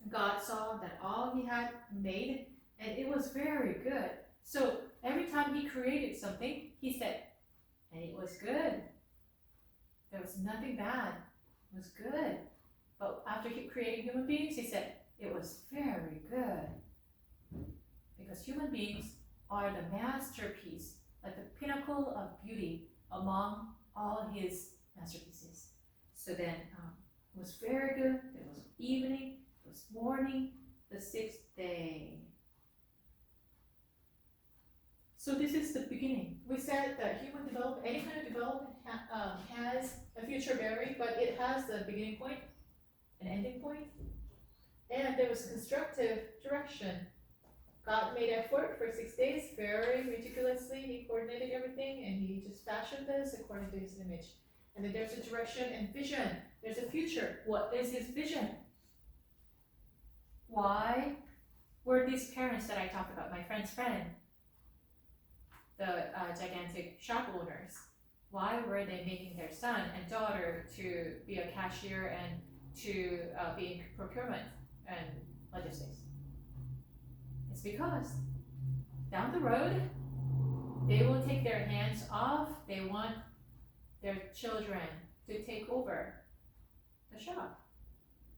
God saw that all he had made, and it was very good. So every time he created something, he said, and it was good. There was nothing bad. It was good. But after he created human beings, he said, it was very good. Because human beings are the masterpiece, like the pinnacle of beauty among all his masterpieces. So then it was very good. It was evening, it was morning, the sixth day. So this is the beginning. We said that human development, any kind of development has a future bearing, but it has a beginning point, an ending point. And there was constructive direction. God made effort for 6 days, very meticulously. He coordinated everything, and he just fashioned this according to his image. And then there's a direction and vision. There's a future. What is his vision? Why were these parents that I talked about, my friend's friend, the gigantic shop owners, why were they making their son and daughter to be a cashier and to be in procurement and logistics? It's because down the road, they will take their hands off. They want their children to take over the shop.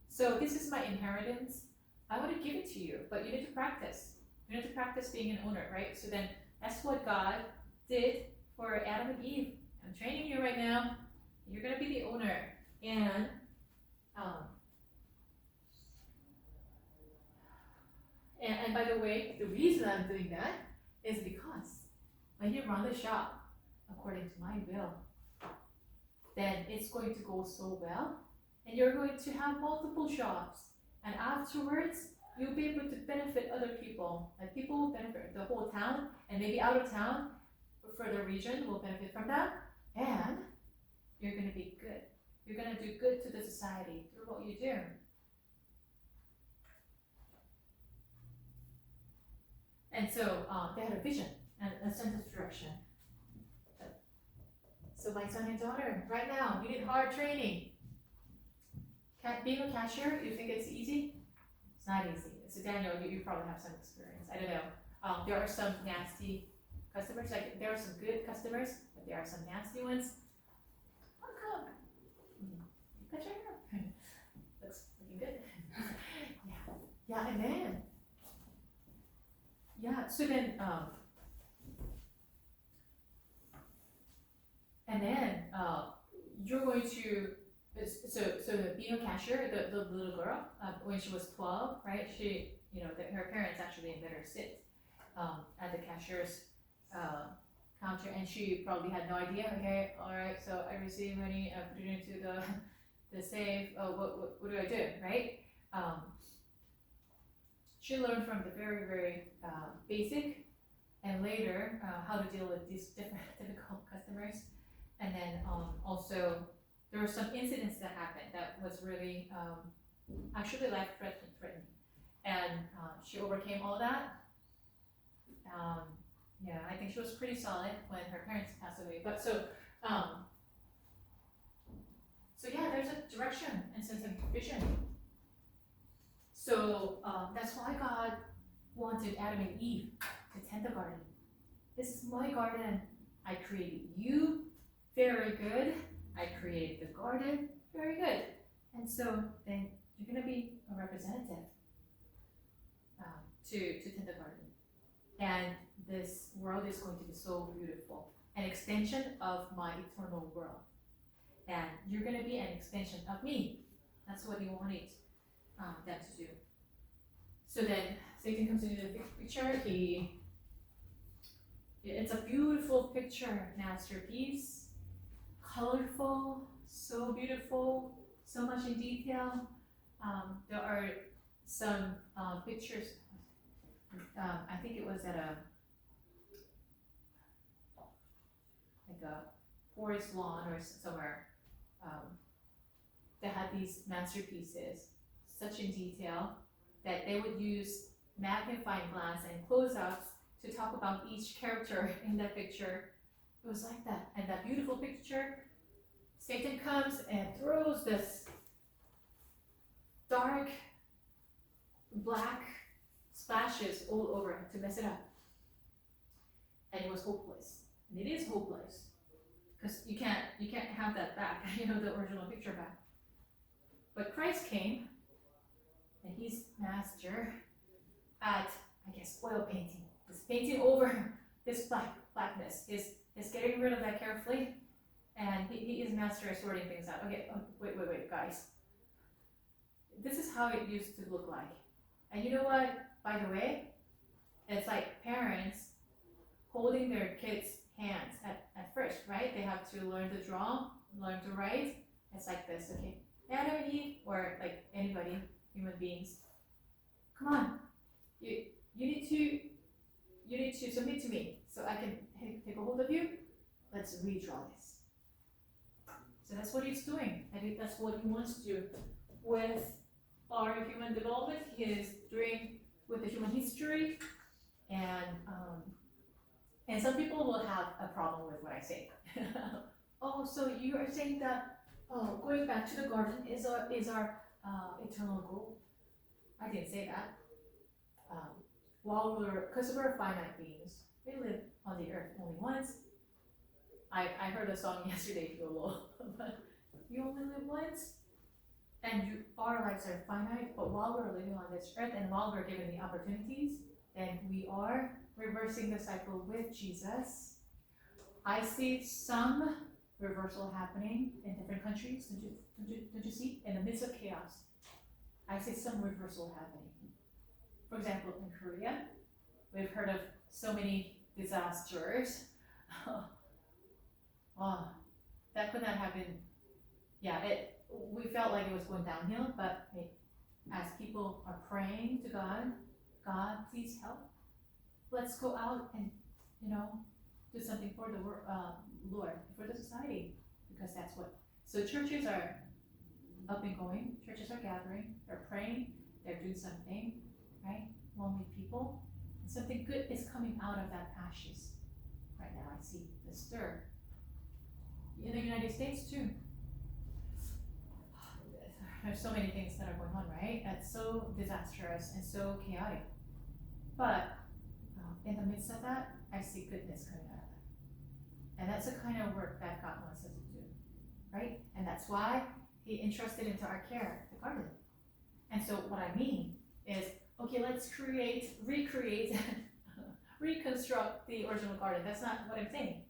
So this is my inheritance. I want to give it to you, but you need to practice. You need to practice being an owner, right? So then that's what God did for Adam and Eve. I'm training you right now. You're going to be the owner. And by the way, the reason I'm doing that is because when you run the shop according to my will, then it's going to go so well, and you're going to have multiple shops. And afterwards, you'll be able to benefit other people. Like people will benefit the whole town, and maybe out of town for the region will benefit from that. And you're going to be good. You're going to do good to the society through what you do. And so they had a vision and a sense of direction. So my son and daughter, right now, you need hard training. Being a cashier, you think it's easy? It's not easy. So Daniel, you probably have some experience. I don't know. There are some nasty customers. Like there are some good customers, but there are some nasty ones. How come? You got your hair. Looks looking good. Yeah, and then. Yeah, so then, you're going to, so being a cashier, the little girl, when she was 12, right, she, her parents actually let her sit at the cashier's counter, and she probably had no idea, okay, all right, so I receive money, I put it into the safe, what do I do, right? She learned from the very, very basic and later how to deal with these different difficult customers. And then also there were some incidents that happened that was really actually life threatening. And she overcame all that. Yeah, I think she was pretty solid when her parents passed away. But so yeah, there's a direction and sense of vision. So that's why God wanted Adam and Eve to tend the garden. This is my garden. I created you, very good. I created the garden, very good. And so then you're going to be a representative to tend the garden. And this world is going to be so beautiful, an extension of my eternal world. And you're going to be an extension of me. That's what he wanted them to do. So then Satan comes into the picture. It's a beautiful picture, masterpiece, colorful, so beautiful, so much in detail. There are some pictures. I think it was at a forest lawn or somewhere. They had these masterpieces, such in detail, that they would use magnifying glass and close-ups to talk about each character in that picture. It was like that. And that beautiful picture, Satan comes and throws this dark black splashes all over it to mess it up. And it was hopeless. And it is hopeless. Because you can't have that back, the original picture back. But Christ came, and he's master at, oil painting. He's painting over this blackness. He's getting rid of that carefully, and he is master at sorting things out. Okay, wait, guys. This is how it used to look like. And you know what, by the way? It's like parents holding their kids' hands at first, right? They have to learn to draw, learn to write. It's like this, okay? Adam and Eve, or like anybody, human beings. Come on, you need to submit to me so I can take a hold of you. Let's redraw this. So that's what he's doing. I think that's what he wants to do with our human development. He is doing with the human history, and some people will have a problem with what I say. Oh, so you are saying that going back to the garden is our eternal goal? I didn't say that. Because we're finite beings, we live on the earth only once. I heard a song yesterday, but you only live once, and our lives are finite. But while we're living on this earth, and while we're given the opportunities, then we are reversing the cycle with Jesus. I see some reversal happening in different countries. Don't you see? In the midst of chaos, I see some reversal happening. For example, in Korea, we've heard of so many disasters. That could not have been. Yeah, we felt like it was going downhill, but as people are praying to God, God, please help. Let's go out and do something for the Lord, for the society, because that's what. So churches are up and going. Churches are gathering. They're praying. They're doing something, right? Lonely people. And something good is coming out of that ashes. Right now, I see the stir. In the United States too. There's so many things that are going on, right? That's so disastrous and so chaotic. But in the midst of that, I see goodness coming out of that. And that's the kind of work that God wants us to do, right? And that's why he entrusted into our care the garden. And so what I mean is, okay, let's recreate, reconstruct the original garden. That's not what I'm saying.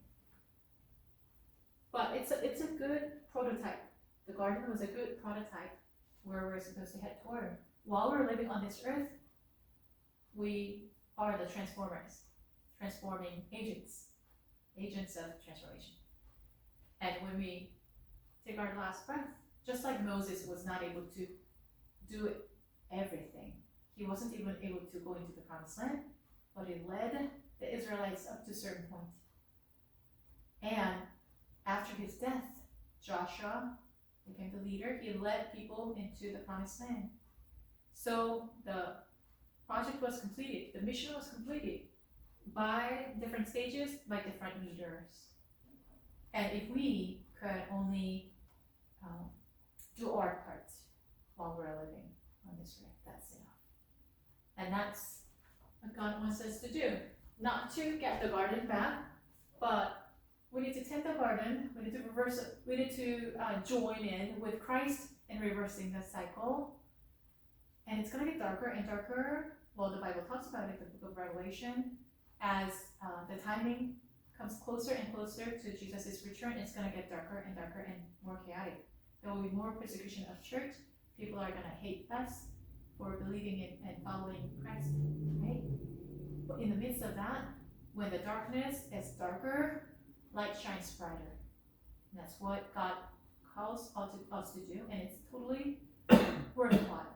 But it's a good prototype. The garden was a good prototype where we're supposed to head toward. While we're living on this earth, we are the transforming agents of transformation. And when we take our last breath, just like Moses was not able to do everything, he wasn't even able to go into the promised land, but he led the Israelites up to a certain point. And after his death, Joshua became the leader. He led people into the promised land. So the project was completed, the mission was completed by different stages, by different leaders. And if we could only do our part while we're living on this earth, that's enough. And that's what God wants us to do. Not to get the garden back, but we need to tend the garden, we need to reverse it, we need to join in with Christ in reversing the cycle. And it's going to get darker and darker. Well, the Bible talks about it, the book of Revelation, as the timing comes closer and closer to Jesus' return, it's going to get darker and darker and more chaotic. There will be more persecution of church. People are going to hate us for believing in and following Christ, right? But in the midst of that, when the darkness is darker, light shines brighter. And that's what God calls us to do, and it's totally worthwhile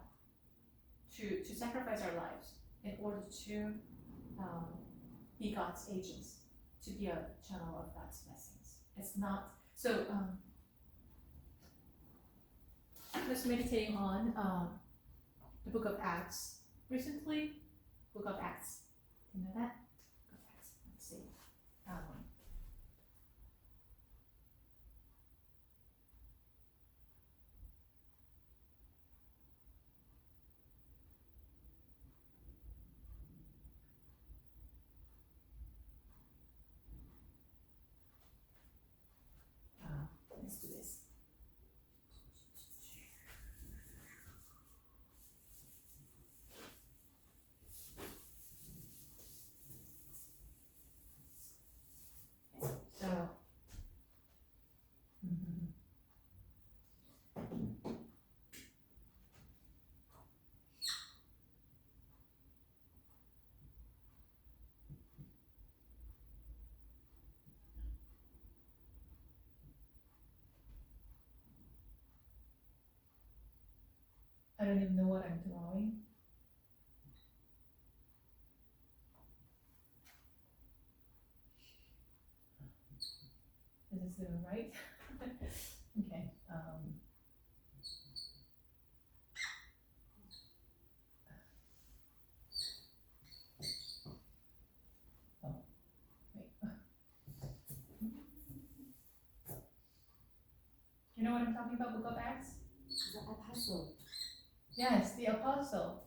to sacrifice our lives in order to be God's agents, to be a channel of God's blessings. It's not so. I was meditating on the book of Acts recently. Book of Acts. Do you know that? Book of Acts. Let's see. Let's do this. So, I don't even know what I'm drawing. Is this doing right? Okay. Oh, wait. You know what I'm talking about, Book of Acts? The apostle. Yes, the apostle.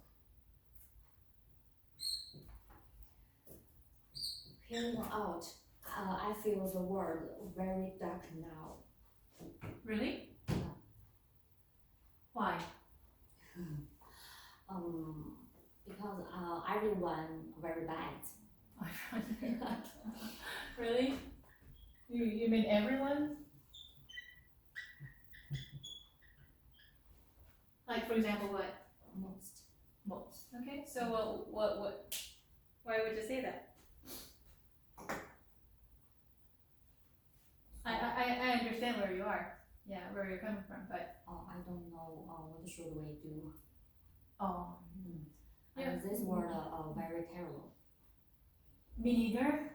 Hearing out, I feel the world very dark now. Really? Why? Because everyone very bad. Really? You mean everyone? Like, for example, what? Most. Okay, so what, why would you say that? I understand where you are. Yeah, where you're coming from, but. I don't know what should we do. Oh. Yeah. And this world very terrible. Me neither.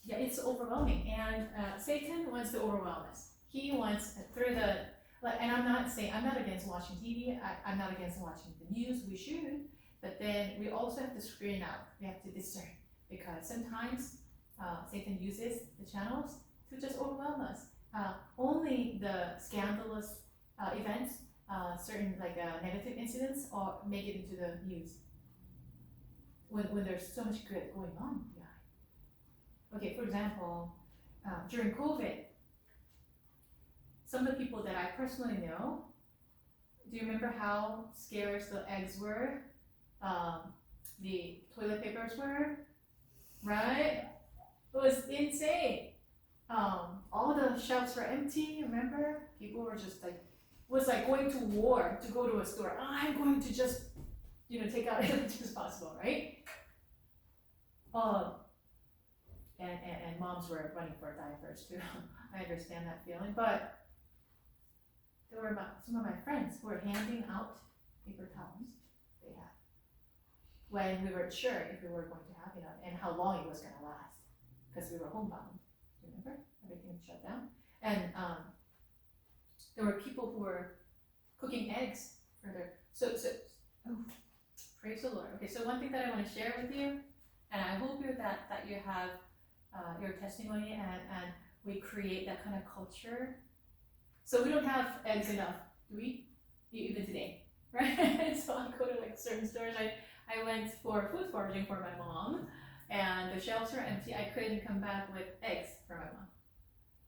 Yeah, it's overwhelming, and Satan wants to overwhelm us. He wants through the and I'm not against watching TV. I'm not against watching the news. We should, but then we also have to screen out. We have to discern, because sometimes Satan uses the channels to just overwhelm us. Only the scandalous events, certain negative incidents, or make it into the news. When there's so much good going on behind. Okay, for example, during COVID, some of the people that I personally know, do you remember how scarce the eggs were? The toilet papers were, right? It was insane. All the shelves were empty, remember? People were just like, was like going to war to go to a store. I'm going to just, take out as much as possible, right? And moms were running for diapers too. I understand that feeling, but there were some of my friends who were handing out paper towels. They had when we weren't sure if we were going to have enough and how long it was going to last because we were homebound. Remember? Everything shut down. And there were people who were cooking eggs for their. Praise the Lord. Okay, so one thing that I want to share with you, and I hope that you have your testimony and we create that kind of culture. So we don't have eggs enough, do we? Even today, right? So I go to like certain stores. I went for food foraging for my mom, and the shelves were empty. I couldn't come back with eggs for my mom.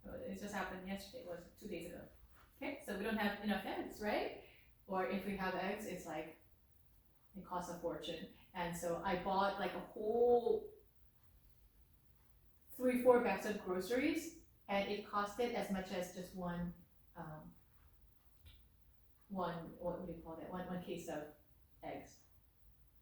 So it just happened yesterday. It was 2 days ago. Okay, so we don't have enough eggs, right? Or if we have eggs, it's like it costs a fortune. And so I bought like a whole 3-4 bags of groceries, and it costed as much as just one what do you call that? One case of eggs.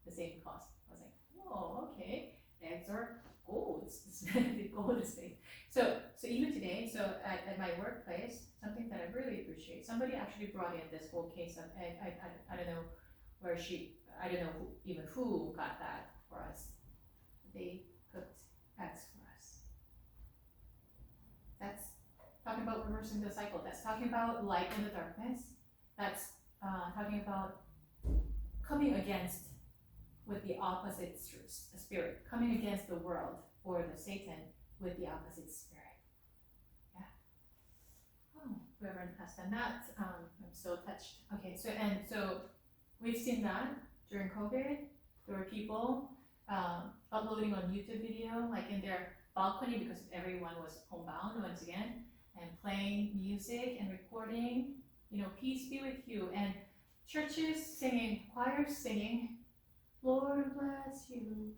The same cost. I was like, oh, okay, eggs are gold. The gold is safe. So even today, so at my workplace, something that I really appreciate, somebody actually brought in this whole case of egg. I don't know where I don't know even who got that for us. They cooked eggs for us. That's talking about reversing the cycle. That's talking about light in the darkness. That's talking about coming against with the opposite spirit, coming against the world or the Satan with the opposite spirit. Yeah. Oh, whoever has done that, I'm so touched. Okay, so we've seen that during COVID. There were people uploading on YouTube video, like in their balcony, because everyone was homebound once again, and playing music and recording. Peace be with you, and churches singing, choirs singing, Lord bless you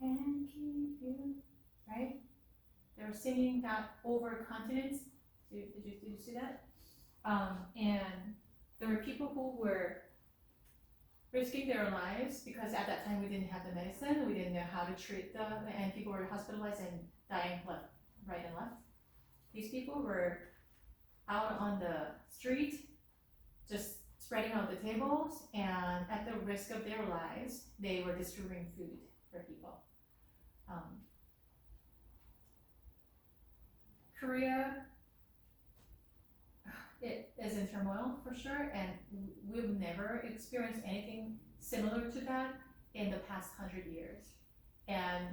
and keep you, right? They were singing that over continents. Did you see that? And there were people who were risking their lives because at that time we didn't have the medicine, we didn't know how to treat them, and people were hospitalized and dying right and left. These people were out on the street, just spreading out the tables, and at the risk of their lives, they were distributing food for people. Korea, it is in turmoil for sure, and we've never experienced anything similar to that in the past 100 years. And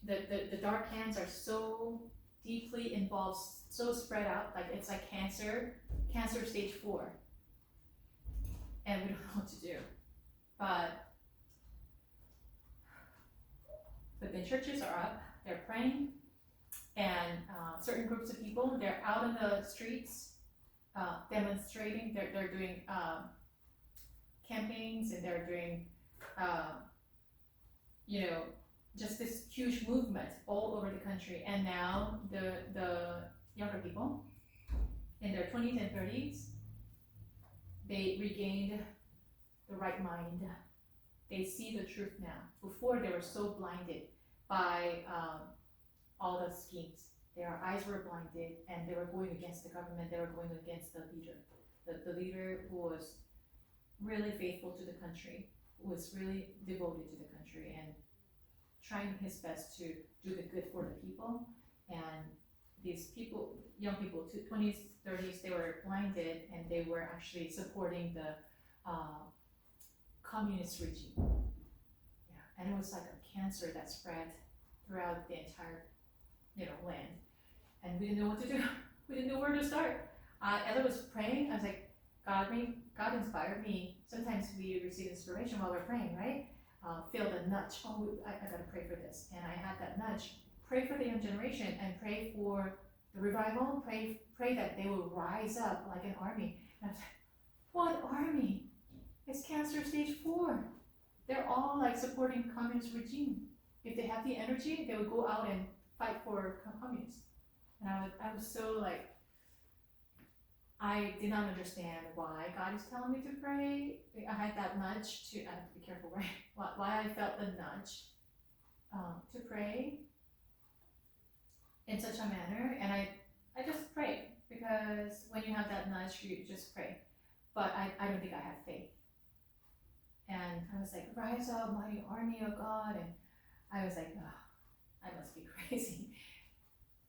the dark hands are so deeply involved, so spread out, like it's like cancer stage 4. And we don't know what to do. But the churches are up, they're praying, and certain groups of people, they're out on the streets demonstrating, they're doing campaigns, and they're doing just this huge movement all over the country. And now the younger people in their 20s and 30s, they regained the right mind. They see the truth now. Before they were so blinded by all the schemes. Their eyes were blinded, and they were going against the government. They were going against the leader. The leader who was really faithful to the country, who was really devoted to the country and trying his best to do the good for the people. And these people, young people, 20s, 30s, they were blinded, and they were actually supporting the communist regime. Yeah, and it was like a cancer that spread throughout the entire, land. And we didn't know what to do. We didn't know where to start. As I was praying, I was like, God inspired me. Sometimes we receive inspiration while we're praying, right? Feel the nudge. Oh, I gotta pray for this. And I had that nudge. Pray for the young generation and pray for the revival. Pray that they will rise up like an army. And I was like, what army? It's cancer stage 4. They're all like supporting communist regime. If they have the energy, they would go out and fight for communists. And I was so like, I did not understand why God is telling me to pray. I had that nudge I have to be careful, right? Why I felt the nudge to pray in such a manner. And I just prayed, because when you have that nudge, you just pray. But I don't think I have faith. and I was like, rise up, mighty army of God, and I was like, oh, I must be crazy.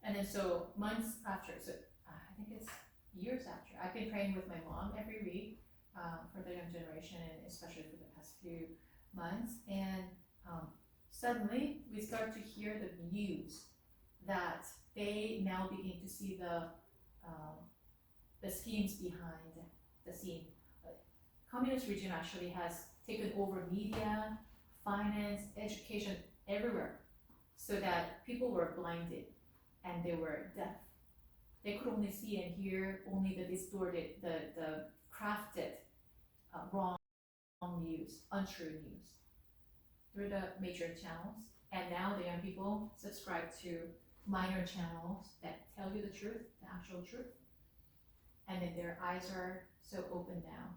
And then so months after, so I think it's years after, I've been praying with my mom every week for the young generation, and especially for the past few months. And suddenly we start to hear the news that they now begin to see the schemes behind the scene. Communist regime actually has taken over media, finance, education, everywhere, so that people were blinded and they were deaf. They could only see and hear only the distorted, the crafted, wrong news, untrue news through the major channels. And now the young people subscribe to minor channels that tell you the truth, the actual truth. And then their eyes are so open now.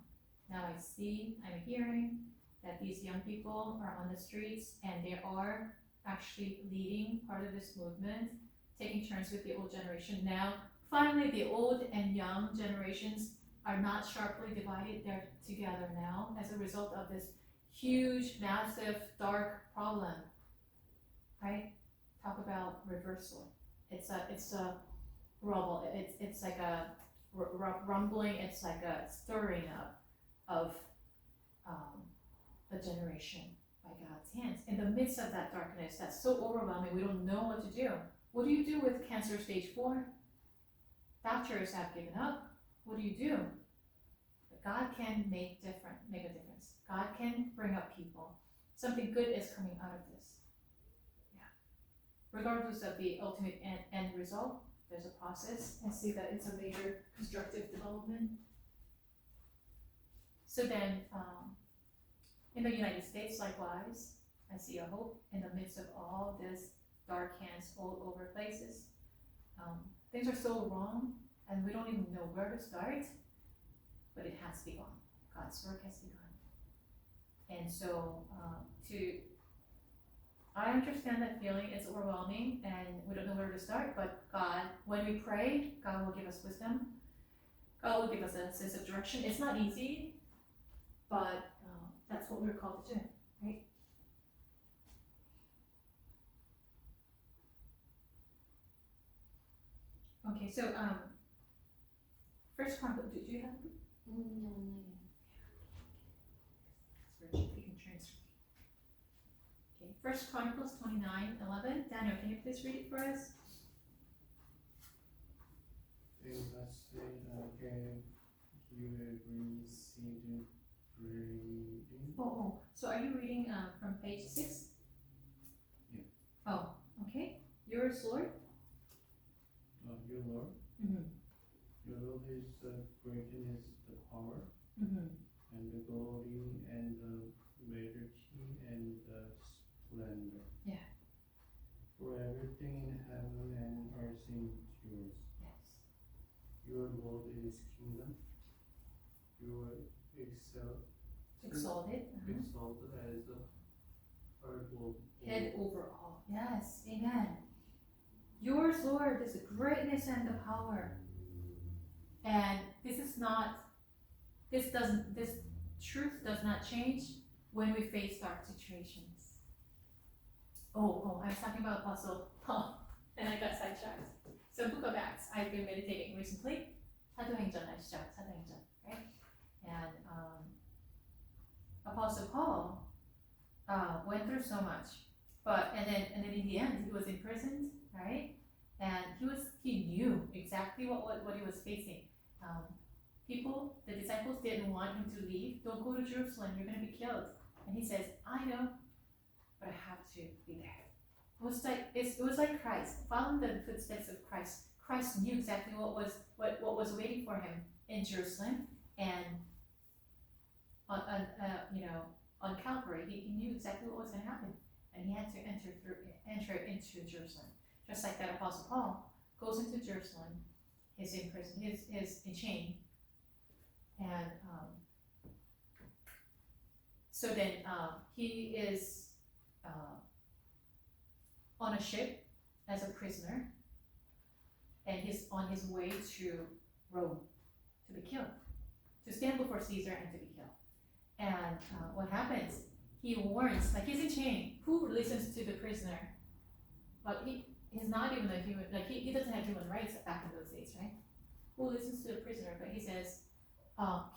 Now I see, I'm hearing that these young people are on the streets and they are actually leading part of this movement, taking turns with the old generation. Now, finally, the old and young generations are not sharply divided, they're together now as a result of this huge, massive, dark problem, right? Talk about reversal. It's a rubble, it's like a rumbling, it's like a stirring up of the generation by God's hands. In the midst of that darkness that's so overwhelming, we don't know what to do. What do you do with cancer stage 4? Doctors have given up. What do you do? But God can make a difference. God can bring up people. Something good is coming out of this. Yeah. Regardless of the ultimate end result, there's a process. I see that it's a major constructive development. So then, in the United States, likewise, I see a hope in the midst of all this dark hands all over places. Things are so wrong, and we don't even know where to start, but it has begun. God's work has begun. And so, I understand that feeling. It's overwhelming, and we don't know where to start, but God, when we pray, God will give us wisdom. God will give us a sense of direction. It's not easy, but that's what we're called to do, right? Okay, so First Chronicles, do you have it? No, not yet. Spreadsheet, we can transfer. Okay, First Chronicles 29:11. Daniel, can you please read it for us? Let's say, okay, you agree, see the reading. Oh, so are you reading from page 6? Yeah. Oh, okay. Yours, Lord? Your Lord. Mm-hmm. Your Lord is the greatness, the power, Mm-hmm. and the glory, and the majesty, and the splendor. Yeah. For everything in heaven and earth is yours. Yes. Your Lord is kingdom. You are Exalted. exalted as the Head over all. Yes. Amen. Yours, Lord, is the greatness and the power. And this truth does not change when we face dark situations. Oh, I was talking about Apostle Paul, and I got sidetracked. So Book of Acts, I've been meditating recently. 사도행전 아시죠? 사도행전, right? And Apostle Paul went through so much, and then in the end he was imprisoned, right? And he knew exactly what he was facing. The disciples didn't want him to leave. Don't go to Jerusalem, you're going to be killed. And he says, I know, but I have to be there. It was like Christ, following the footsteps of Christ. Christ knew exactly what was waiting for him in Jerusalem, and on Calvary, he knew exactly what was going to happen, and he had to enter into Jerusalem. Just like that, Apostle Paul goes into Jerusalem. He's in prison. He's in chain, and so then he is on a ship as a prisoner, and he's on his way to Rome to be killed, to stand before Caesar and to be killed. And what happens? He warns, like he's in chain. Who listens to the prisoner? Well, he's not even a human, like he doesn't have human rights back in those days, right? Who listens to the prisoner? But he says,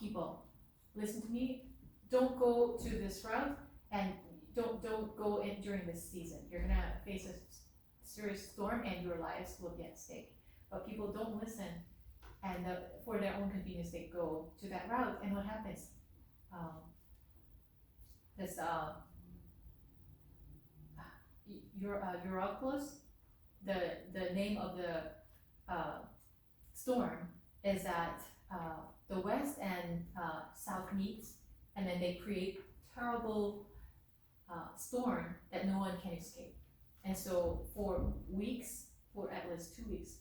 people, listen to me. Don't go to this route, and don't go in during this season. You're gonna face a serious storm, and your lives will be at stake. But people don't listen, and for their own convenience, they go to that route. And what happens? This Euroclus, the name of the storm is that the west and south meets, and then they create terrible storm that no one can escape. And so for weeks, for at least 2 weeks,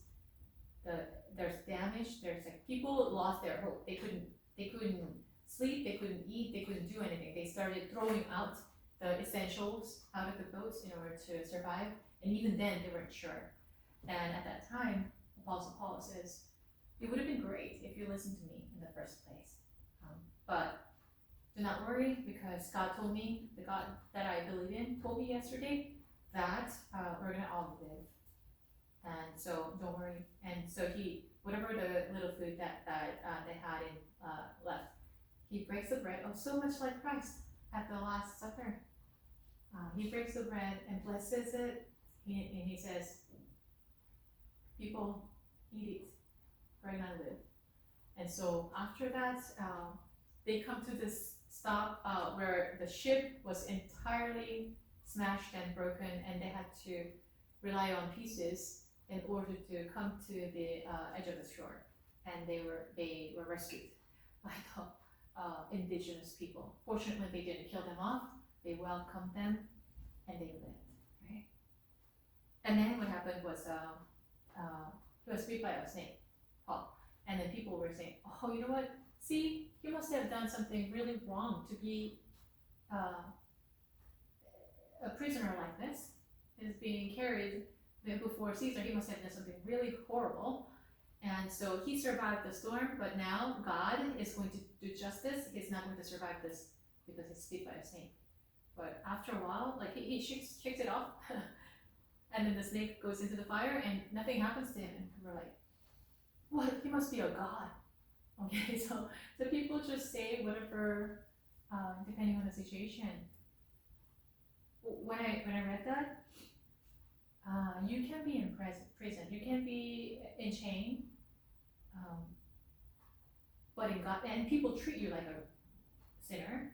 there's damage. There's like people lost their hope. They couldn't sleep. They couldn't eat. They couldn't do anything. They started throwing out the essentials out of the boats in order to survive. And even then, they weren't sure. And at that time, Apostle Paul says, it would have been great if you listened to me in the first place. But do not worry, because God told me, the God that I believe in told me yesterday that we're gonna all live. And so don't worry. And so whatever the little food that they had left, he breaks the bread. Oh, so much like Christ at the Last Supper. He breaks the bread and blesses it, and he says, people, eat it, for I live. And so after that, they come to this stop where the ship was entirely smashed and broken, and they had to rely on pieces in order to come to the edge of the shore. And they were rescued by the indigenous people. Fortunately, they didn't kill them off. They welcomed them, and they lived, right? And then what happened was he was bit by a snake, Paul. And then people were saying, oh, you know what? See, he must have done something really wrong to be a prisoner like this. Is being carried before Caesar. He must have done something really horrible. And so he survived the storm, but now God is going to do justice. He's not going to survive this because he's bit by a snake. But after a while, like he shakes it off, and then the snake goes into the fire, and nothing happens to him. And we're like, what? He must be a god. Okay, so people just say whatever, depending on the situation. When I read that, you can be in prison, you can be in chain, but in God, and people treat you like a sinner,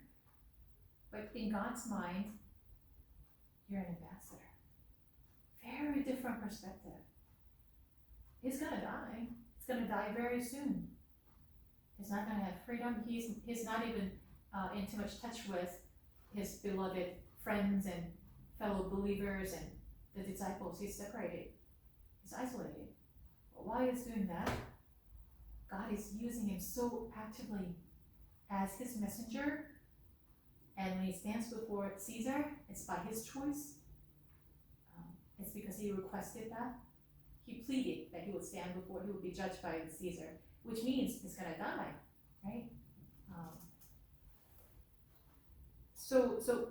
but in God's mind, you're an ambassador. Very different perspective. He's gonna die. He's gonna die very soon. He's not gonna have freedom. He's not even in too much touch with his beloved friends and fellow believers and the disciples. He's separated. He's isolated. But why is doing that? God is using him so actively as his messenger. And when he stands before Caesar, it's by his choice. It's because he requested that. He pleaded that he would stand before, he would be judged by Caesar, which means he's gonna die, right? So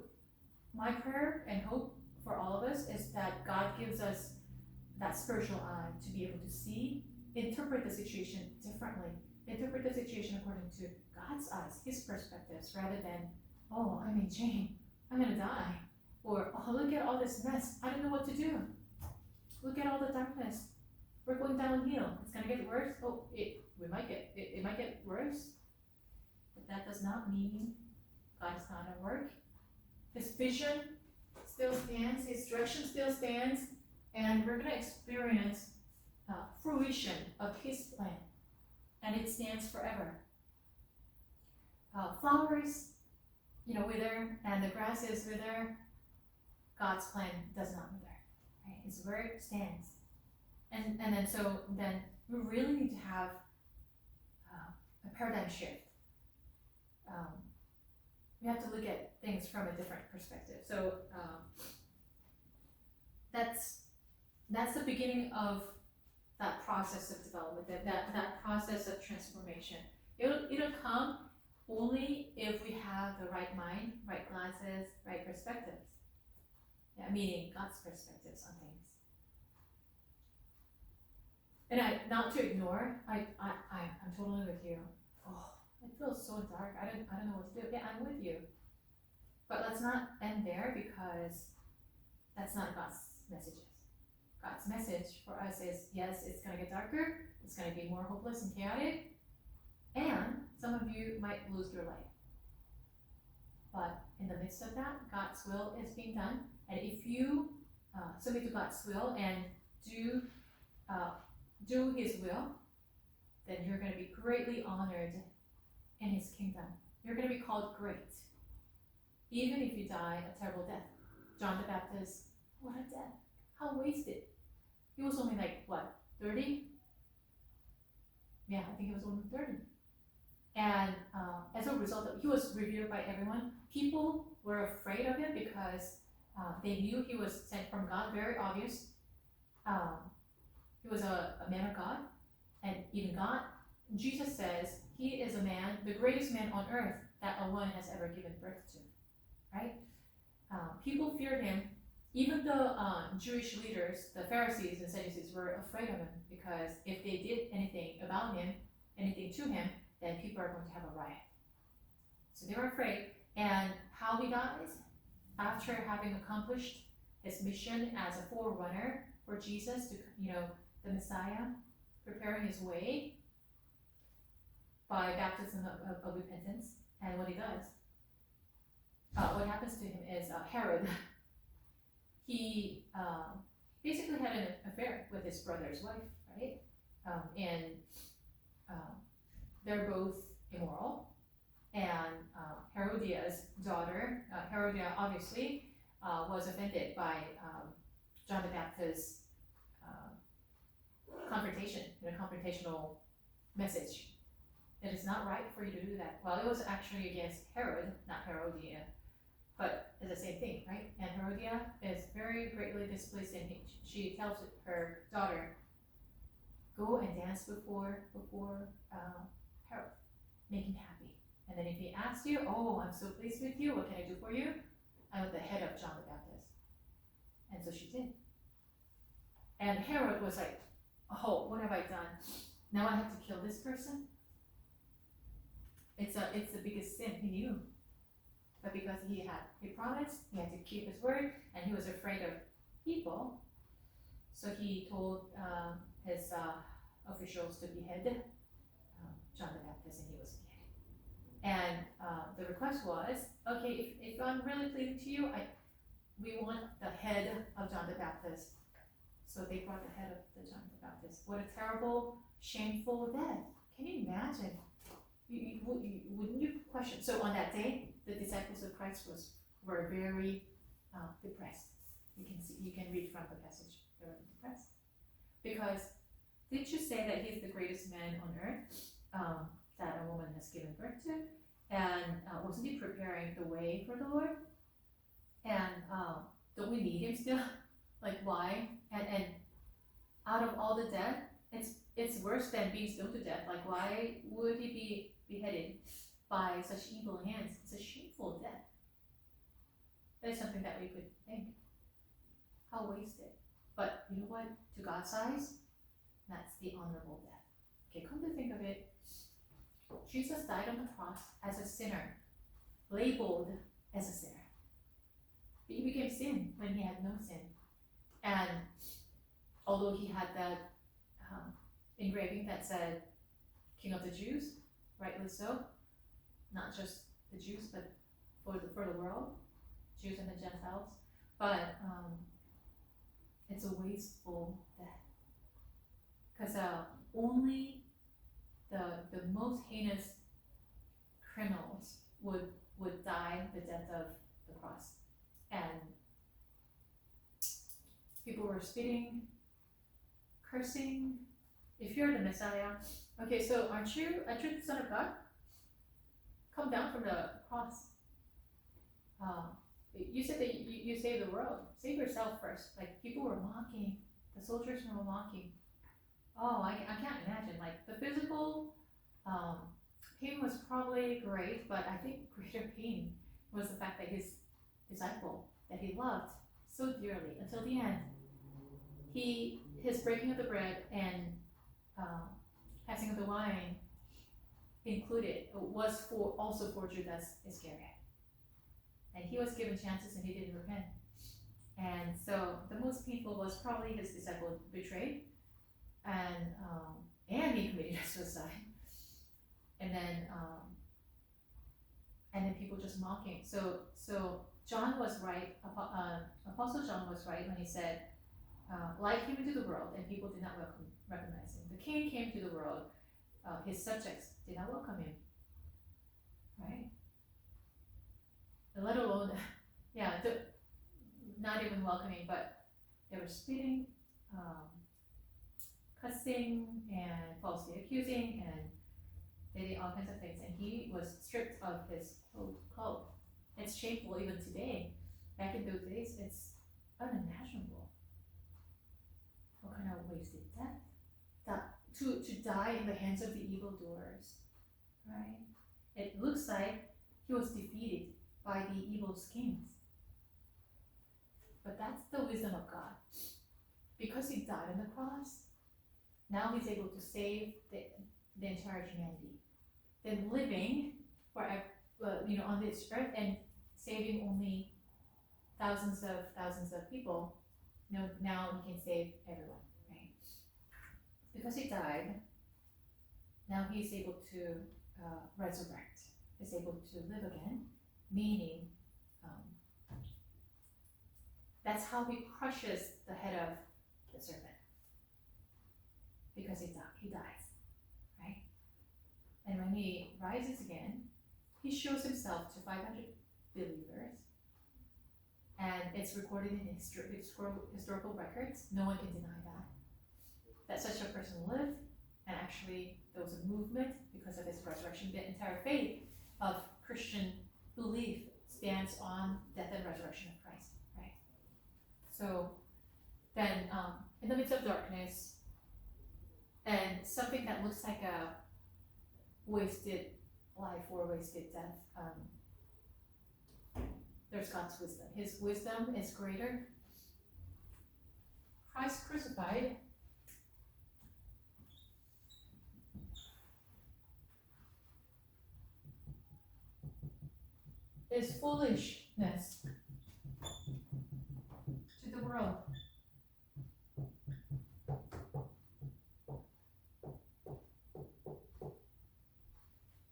my prayer and hope for all of us is that God gives us that spiritual eye to be able to see, interpret the situation differently, interpret the situation according to God's eyes, his perspectives, rather than, oh, I'm in chain, I'm gonna die. Or, oh, look at all this mess, I don't know what to do. Look at all the darkness. We're going downhill. It's gonna get worse. Oh, it might get worse. But that does not mean God is not at work. His vision still stands, his direction still stands, and we're gonna experience fruition of his plan. And it stands forever. Flowers, wither, and the grasses wither. God's plan does not wither. Right? His word stands. And then we really need to have a paradigm shift. We have to look at things from a different perspective. So that's the beginning of that process of development, that process of transformation. It'll come only if we have the right mind, right glasses, right perspectives. Yeah, meaning God's perspectives on things. And not to ignore, I'm totally with you. Oh, it feels so dark. I don't know what to do. Yeah, I'm with you. But let's not end there, because that's not God's messages. God's message for us is, yes, it's gonna get darker, it's gonna be more hopeless and chaotic, and some of you might lose your life. But in the midst of that, God's will is being done, and if you submit to God's will and do His will, then you're going to be greatly honored in His kingdom. You're going to be called great, even if you die a terrible death. John the Baptist, what a death! How wasted! He was only like what, 30? Yeah, I think he was only 30. And as a result, he was revered by everyone. People were afraid of him because they knew he was sent from God. Very obvious. He was a man of God, and even God. Jesus says he is a man, the greatest man on earth that a woman has ever given birth to. Right? People feared him. Even the Jewish leaders, the Pharisees and Sadducees, were afraid of him, because if they did anything about him, anything to him, then people are going to have a riot. So they were afraid. And how he dies, after having accomplished his mission as a forerunner for Jesus, to, the Messiah, preparing his way by baptism of repentance. And what he does, what happens to him is Herod, he basically had an affair with his brother's wife, right? And they're both immoral. And Herodias' daughter, Herodia obviously was offended by John the Baptist's confrontational message. It is not right for you to do that. Well, it was actually against Herod, not Herodia, but it's the same thing, right? And Herodia is very greatly displeased, and she tells her daughter, go and dance before Herod, make him happy. And then if he asks you, oh, I'm so pleased with you, what can I do for you? I'm the head of John the Baptist. And so she did. And Herod was like, oh, what have I done? Now I have to kill this person? It's the biggest sin he knew. But because he promised, he had to keep his word, and he was afraid of people, so he told his officials to behead John the Baptist, and he was beheaded. And the request was, okay, if I'm really pleasing to you, we want the head of John the Baptist. So they brought the head of the John the Baptist. What a terrible, shameful death. Can you imagine? Wouldn't you question? So on that day, the disciples of Christ were very depressed. You can read from the passage. They were depressed. Because did you say that he's the greatest man on earth that a woman has given birth to? And wasn't he preparing the way for the Lord? And don't we need him still? Like, why? And out of all the death, it's worse than being stoned to death. Like, why would he be beheaded by such evil hands? It's a shameful death. That is something that we could think. How wasted. But you know what? To God's eyes, that's the honorable death. Okay, come to think of it, Jesus died on the cross as a sinner, labeled as a sinner. He became sin when he had no sin. And although he had that engraving that said King of the Jews, rightly so, not just the Jews, but for the world, Jews and the Gentiles, but it's a wasteful death. Because only the most heinous criminals would die the death of the cross. And people were spitting, cursing. If you're the Messiah, okay, so aren't you the Son of God? Come down from the cross. You said that you saved the world. Save yourself first. Like, people were mocking. The soldiers were mocking. Oh, I can't imagine. Like, the physical pain was probably great, but I think greater pain was the fact that his disciple that he loved so dearly until the end, his breaking of the bread and passing of the wine was also for Judas Iscariot, and he was given chances and he didn't repent. And so the most painful was probably his disciple betrayed, and he committed suicide, and then people just mocking. So John was right. Apostle John was right when he said, light came into the world and people did not recognize him. The king came to the world, his subjects did not welcome him, right? Let alone, not even welcoming, but they were spitting, cussing, and falsely accusing, and they did all kinds of things. And he was stripped of his cloak. It's shameful even today. Back in those days, it's unimaginable. What kind of wasted death? To die in the hands of the evildoers, right? It looks like he was defeated by the evil schemes. But that's the wisdom of God. Because he died on the cross, now he's able to save the entire humanity. Then living forever, on this earth and saving only thousands of people, now he can save everyone, right? Because he died, now he's able to resurrect. He's able to live again, meaning that's how he crushes the head of the serpent. Because he dies, right? And when he rises again, he shows himself to 500 believers. And it's recorded in historical records. No one can deny that such a person lived, and actually there was a movement because of his resurrection. The entire faith of Christian belief stands on death and resurrection of Christ, right? So then in the midst of darkness and something that looks like a wasted life or wasted death, there's God's wisdom. His wisdom is greater. Christ crucified is foolishness to the world.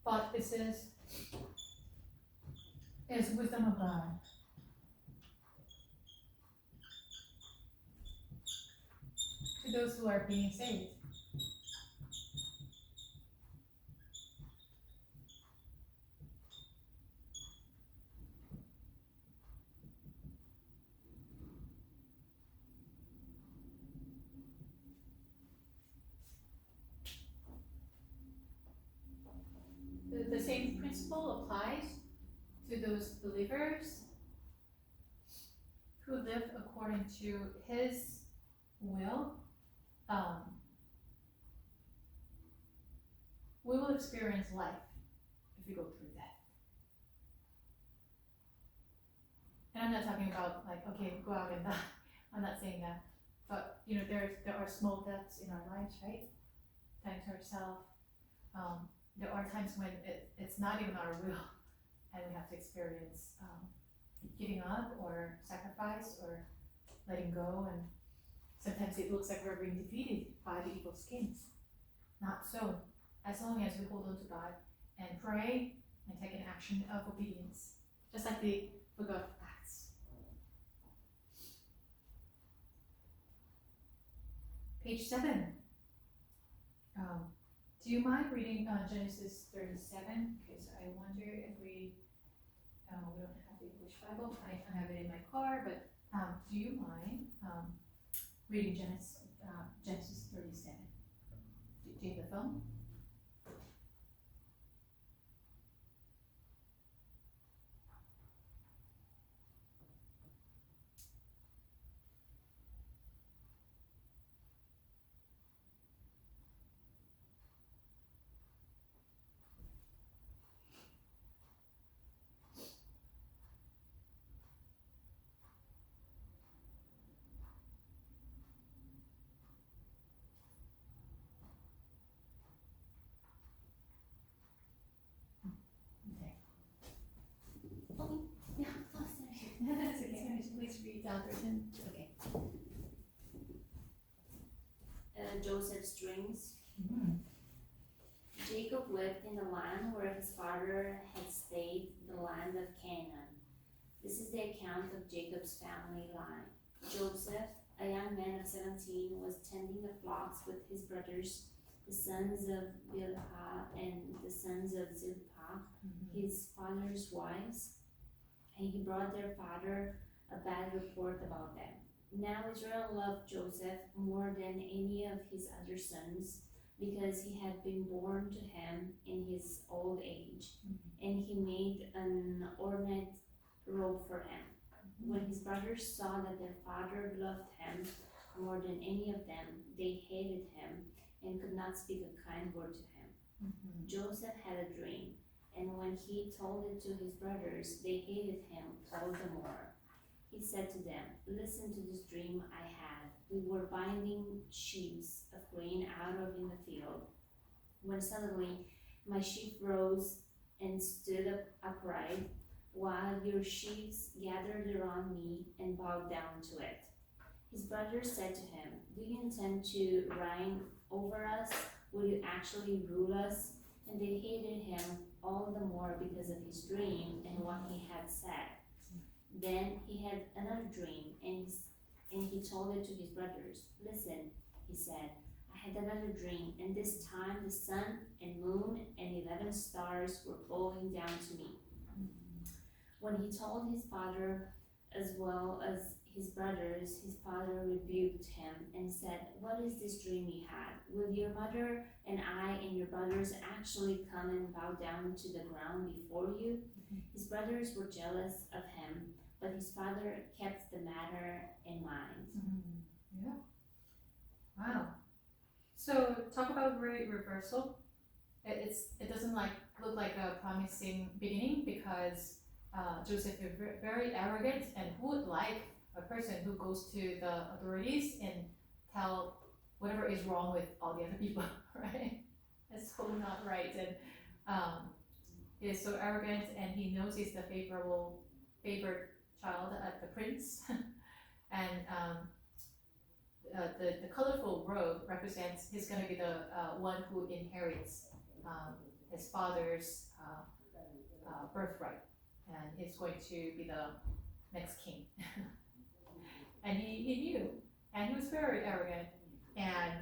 But this is wisdom of God. To those who are being saved. The same principle applies to those believers who live according to his will. We will experience life if we go through death. And I'm not talking about go out and die. I'm not saying that. But there are small deaths in our lives, right? Dying to ourselves. There are times when it's not even our will, and we have to experience giving up or sacrifice or letting go, and sometimes it looks like we're being defeated by the evil schemes. Not so. As long as we hold on to God and pray and take an action of obedience, just like the book of Acts. Page 7. Do you mind reading Genesis 37? Because I wonder if we don't have the English Bible. I have it in my car, but do you mind reading Genesis 37? Do you have the phone? read Dr. Yoon? Okay. Joseph's dreams. Jacob lived in the land where his father had stayed, the land of Canaan. This is the account of Jacob's family line. Joseph, a young man of 17, was tending the flocks with his brothers, the sons of Bilhah and the sons of Zilpah, his father's wives, and he brought their father a bad report about them. Now Israel loved Joseph more than any of his other sons, because he had been born to him in his old age, and he made an ornate robe for him. When his brothers saw that their father loved him more than any of them, they hated him and could not speak a kind word to him. Joseph had a dream, and when he told it to his brothers, they hated him all the more. He said to them, "Listen to this dream I had. We were binding sheaves of grain out in the field, when suddenly my sheaf rose and stood up upright, while your sheaves gathered around me and bowed down to it." His brothers said to him, "Do you intend to reign over us? Will you actually rule us?" And they hated him all the more because of his dream and what he had said. Then he had another dream, and he told it to his brothers. "Listen," he said, "I had another dream, and this time the sun and moon and 11 stars were bowing down to me." When he told his father as well as his brothers, his father rebuked him and said, "What is this dream you had? Will your mother and I and your brothers actually come and bow down to the ground before you?" His brothers were jealous of him, but his father kept the matter in mind. Yeah. Wow. So talk about reversal. It doesn't look like a promising beginning, because Joseph is very arrogant, and who would like a person who goes to the authorities and tell whatever is wrong with all the other people, right? That's so not right. And he is so arrogant, and he knows he's the favored child, the prince. And the colorful robe represents he's going to be the one who inherits his father's birthright, and he's going to be the next king. And he knew, and he was very arrogant, and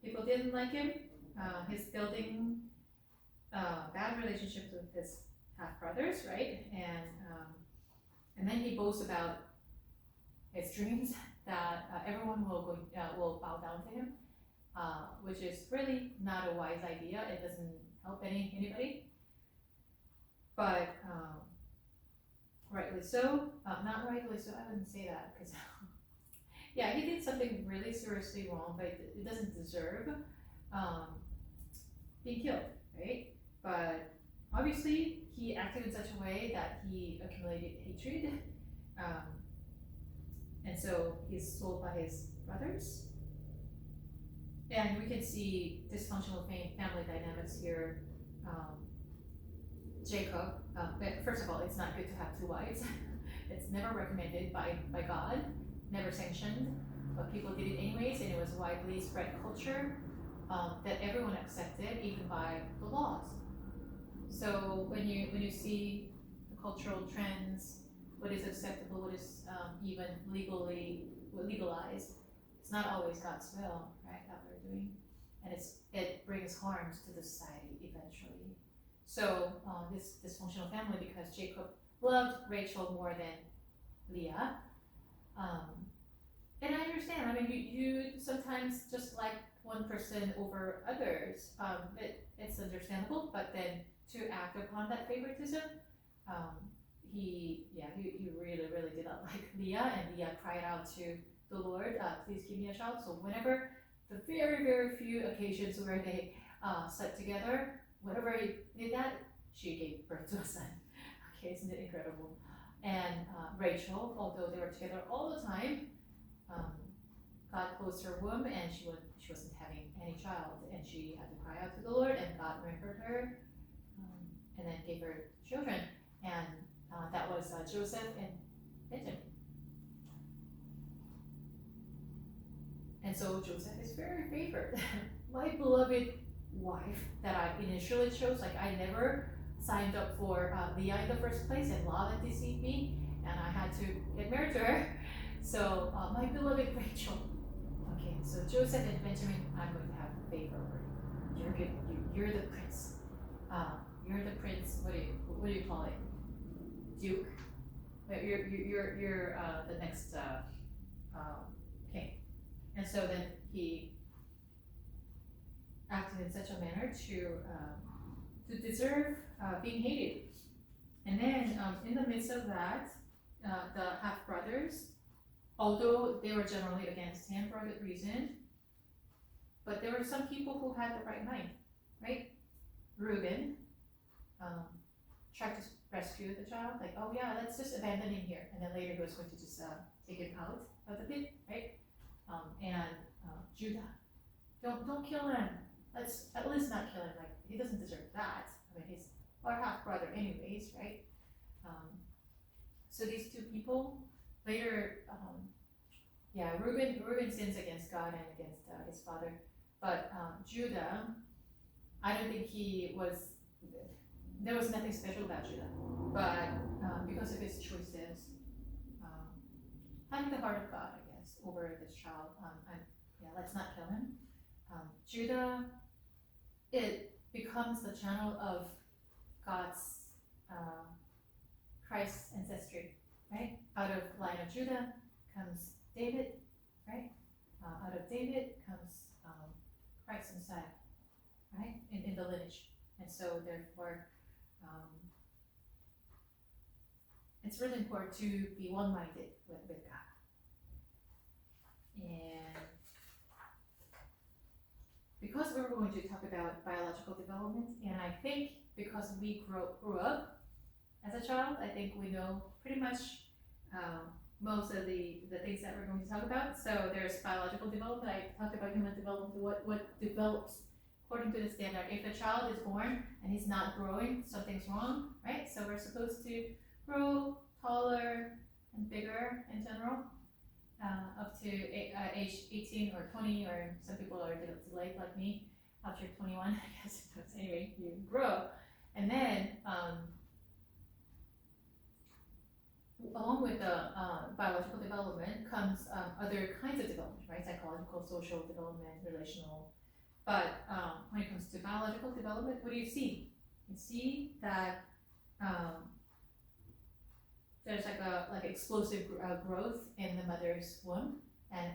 people didn't like him. He's building bad relationships with his half brothers, right? And then he boasts about his dreams that everyone will bow down to him, which is really not a wise idea. It doesn't help anybody. But rightly so, not rightly so. I wouldn't say that, because yeah, he did something really seriously wrong, but it doesn't deserve being killed, right? But obviously, he acted in such a way that he accumulated hatred, and so he's sold by his brothers. And we can see dysfunctional family dynamics here. Jacob, first of all, it's not good to have two wives. It's never recommended by God, never sanctioned, but people did it anyways, and it was widely spread culture that everyone accepted, even by the laws. So when you see the cultural trends, what is acceptable, what is even legalized, it's not always God's will, right, that we're doing, and it brings harms to the society eventually. So this dysfunctional family, because Jacob loved Rachel more than Leah, and I understand. I mean, you sometimes just like one person over others. It's understandable, but then to act upon that favoritism, he really did not like Leah, and Leah cried out to the Lord, "Please give me a child." So whenever the very few occasions where they slept together, whenever he did that, she gave birth to a son. Okay, isn't it incredible? And Rachel, although they were together all the time, God closed her womb, and she wasn't having any child, and she had to cry out to the Lord, and God remembered her, and then gave her children, and that was Joseph and Benjamin. And so Joseph is very favored. My beloved wife that I initially chose, like I never signed up for Leah in the first place, and Laban deceived me, and I had to get married to her. So my beloved Rachel. Okay, so Joseph and Benjamin, I'm going to have favor over you. You're good. You're the prince. You're the prince. What do you call it? Duke. But you're the next king. And so then he acted in such a manner to deserve being hated. And then in the midst of that, the half brothers, although they were generally against him for a good reason, but there were some people who had the right mind, right? Reuben tried to rescue the child, like, oh yeah, let's just abandon him here, and then later he was going to just take him out of the pit, right? And Judah, don't kill him. Let's at least not kill him. Like he doesn't deserve that. I mean, he's our half brother, anyways, right? So these two people later, Reuben sins against God and against his father, but Judah, I don't think there was nothing special about Judah, but because of his choices, having the heart of God, I guess, over this child, let's not kill him. Judah, it becomes the channel of God's Christ's ancestry, right? Out of line of Judah comes David, right? Out of David comes Christ Messiah, right? In the lineage. And so therefore, it's really important to be one-minded with God. And because we're going to talk about biological development, and I think because we grew up as a child, I think we know pretty much most of the things that we're going to talk about. So there's biological development. I talked about human development, what develops according to the standard. If a child is born and he's not growing, something's wrong, right? So we're supposed to grow taller and bigger in general, up to age 18 or 20, or some people are delayed like me after 21, I guess. Anyway, you grow. And then along with the biological development comes other kinds of development, right? Psychological, social development, relational. But when it comes to biological development, what do you see? You see that there's like explosive growth in the mother's womb and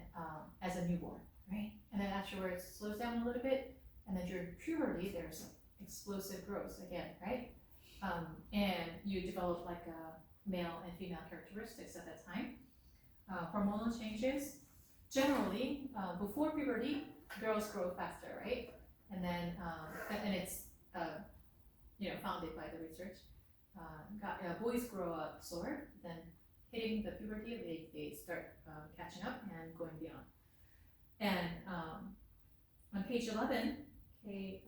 as a newborn, right? And then afterwards it slows down a little bit, and then during puberty there's like explosive growth again, right? And you develop like male and female characteristics at that time. Hormonal changes. Generally, before puberty, girls grow faster, right? And then, and it's founded by the research. Boys grow up slower, then hitting the puberty, they start catching up and going beyond. And on page 11, okay,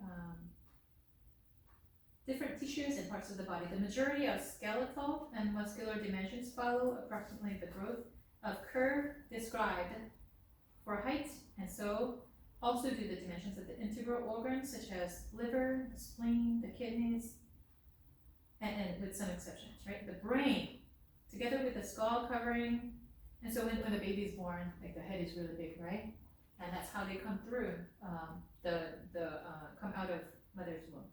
different tissues and parts of the body. The majority of skeletal and muscular dimensions follow approximately the growth of curve described for height, and so also do the dimensions of the integral organs such as liver, the spleen, the kidneys, and with some exceptions, right? The brain, together with the skull covering, and so when the baby is born, like the head is really big, right? And that's how they come through, come out of mother's womb.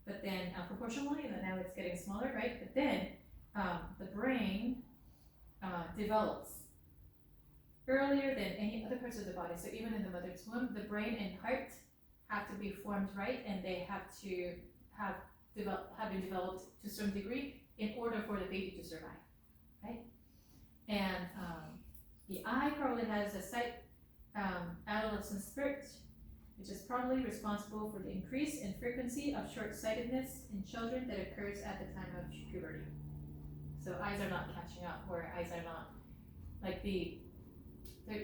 But then proportionally, now it's getting smaller, right? But then the brain develops earlier than any other parts of the body. So even in the mother's womb, the brain and heart have to be formed right, and they have to have been developed to a certain degree in order for the baby to survive, right? And the eye probably has a sight adolescent spurt, which is probably responsible for the increase in frequency of short-sightedness in children that occurs at the time of puberty. So eyes are not catching up, or eyes are not like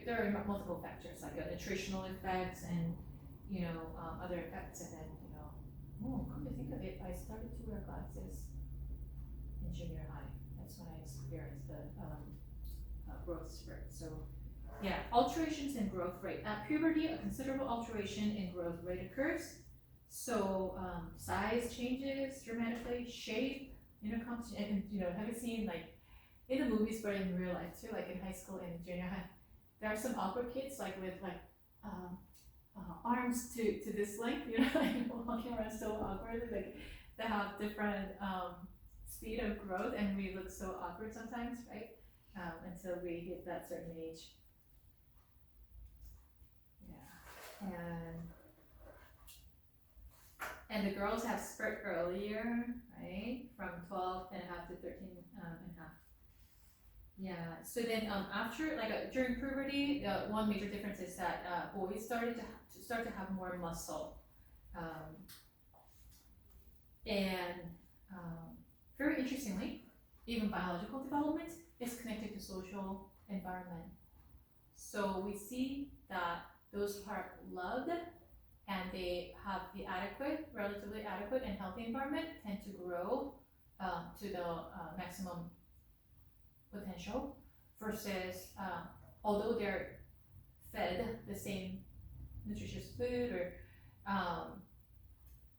there are multiple factors like nutritional effects and other effects, and then come to think of it, I started to wear glasses in junior high. That's when I experienced the growth spurt. So Yeah, alterations in growth rate. At puberty, a considerable alteration in growth rate occurs. So size changes dramatically, shape, and have you seen like in the movies, but in real life too, like in high school and junior high, there are some awkward kids like with like arms to this length, like walking around so awkwardly, like they have different speed of growth, and we look so awkward sometimes, right? Until we hit that certain age. Yeah, and the girls have spurt earlier, right? From 12 and a half to 13 and a half. Yeah, so then after, like during puberty, one major difference is that boys started to have more muscle. And very interestingly, even biological development is connected to social environment. So we see that those who are loved and they have the relatively adequate and healthy environment tend to grow to the maximum potential, versus although they're fed the same nutritious food or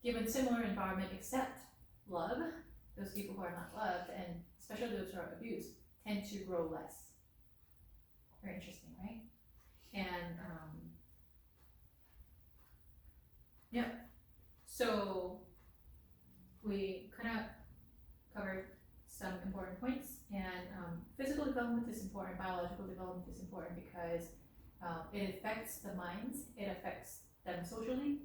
given similar environment except love, those people who are not loved, and especially those who are abused, tend to grow less. Very interesting, right? And yeah, so we kind of covered some important points, and physical development is important, biological development is important because it affects the minds, it affects them socially,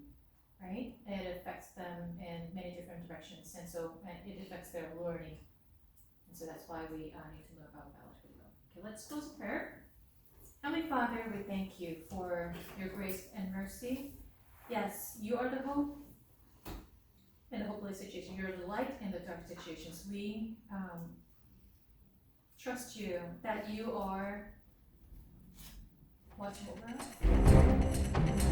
right? It affects them in many different directions, and it affects their learning. And so that's why we need to know about biological development. Okay, let's close with prayer. Heavenly Father, we thank you for your grace and mercy. Yes, you are the hope in the hopeless situation. You're the light in the dark situations. We trust you that you are watching over us.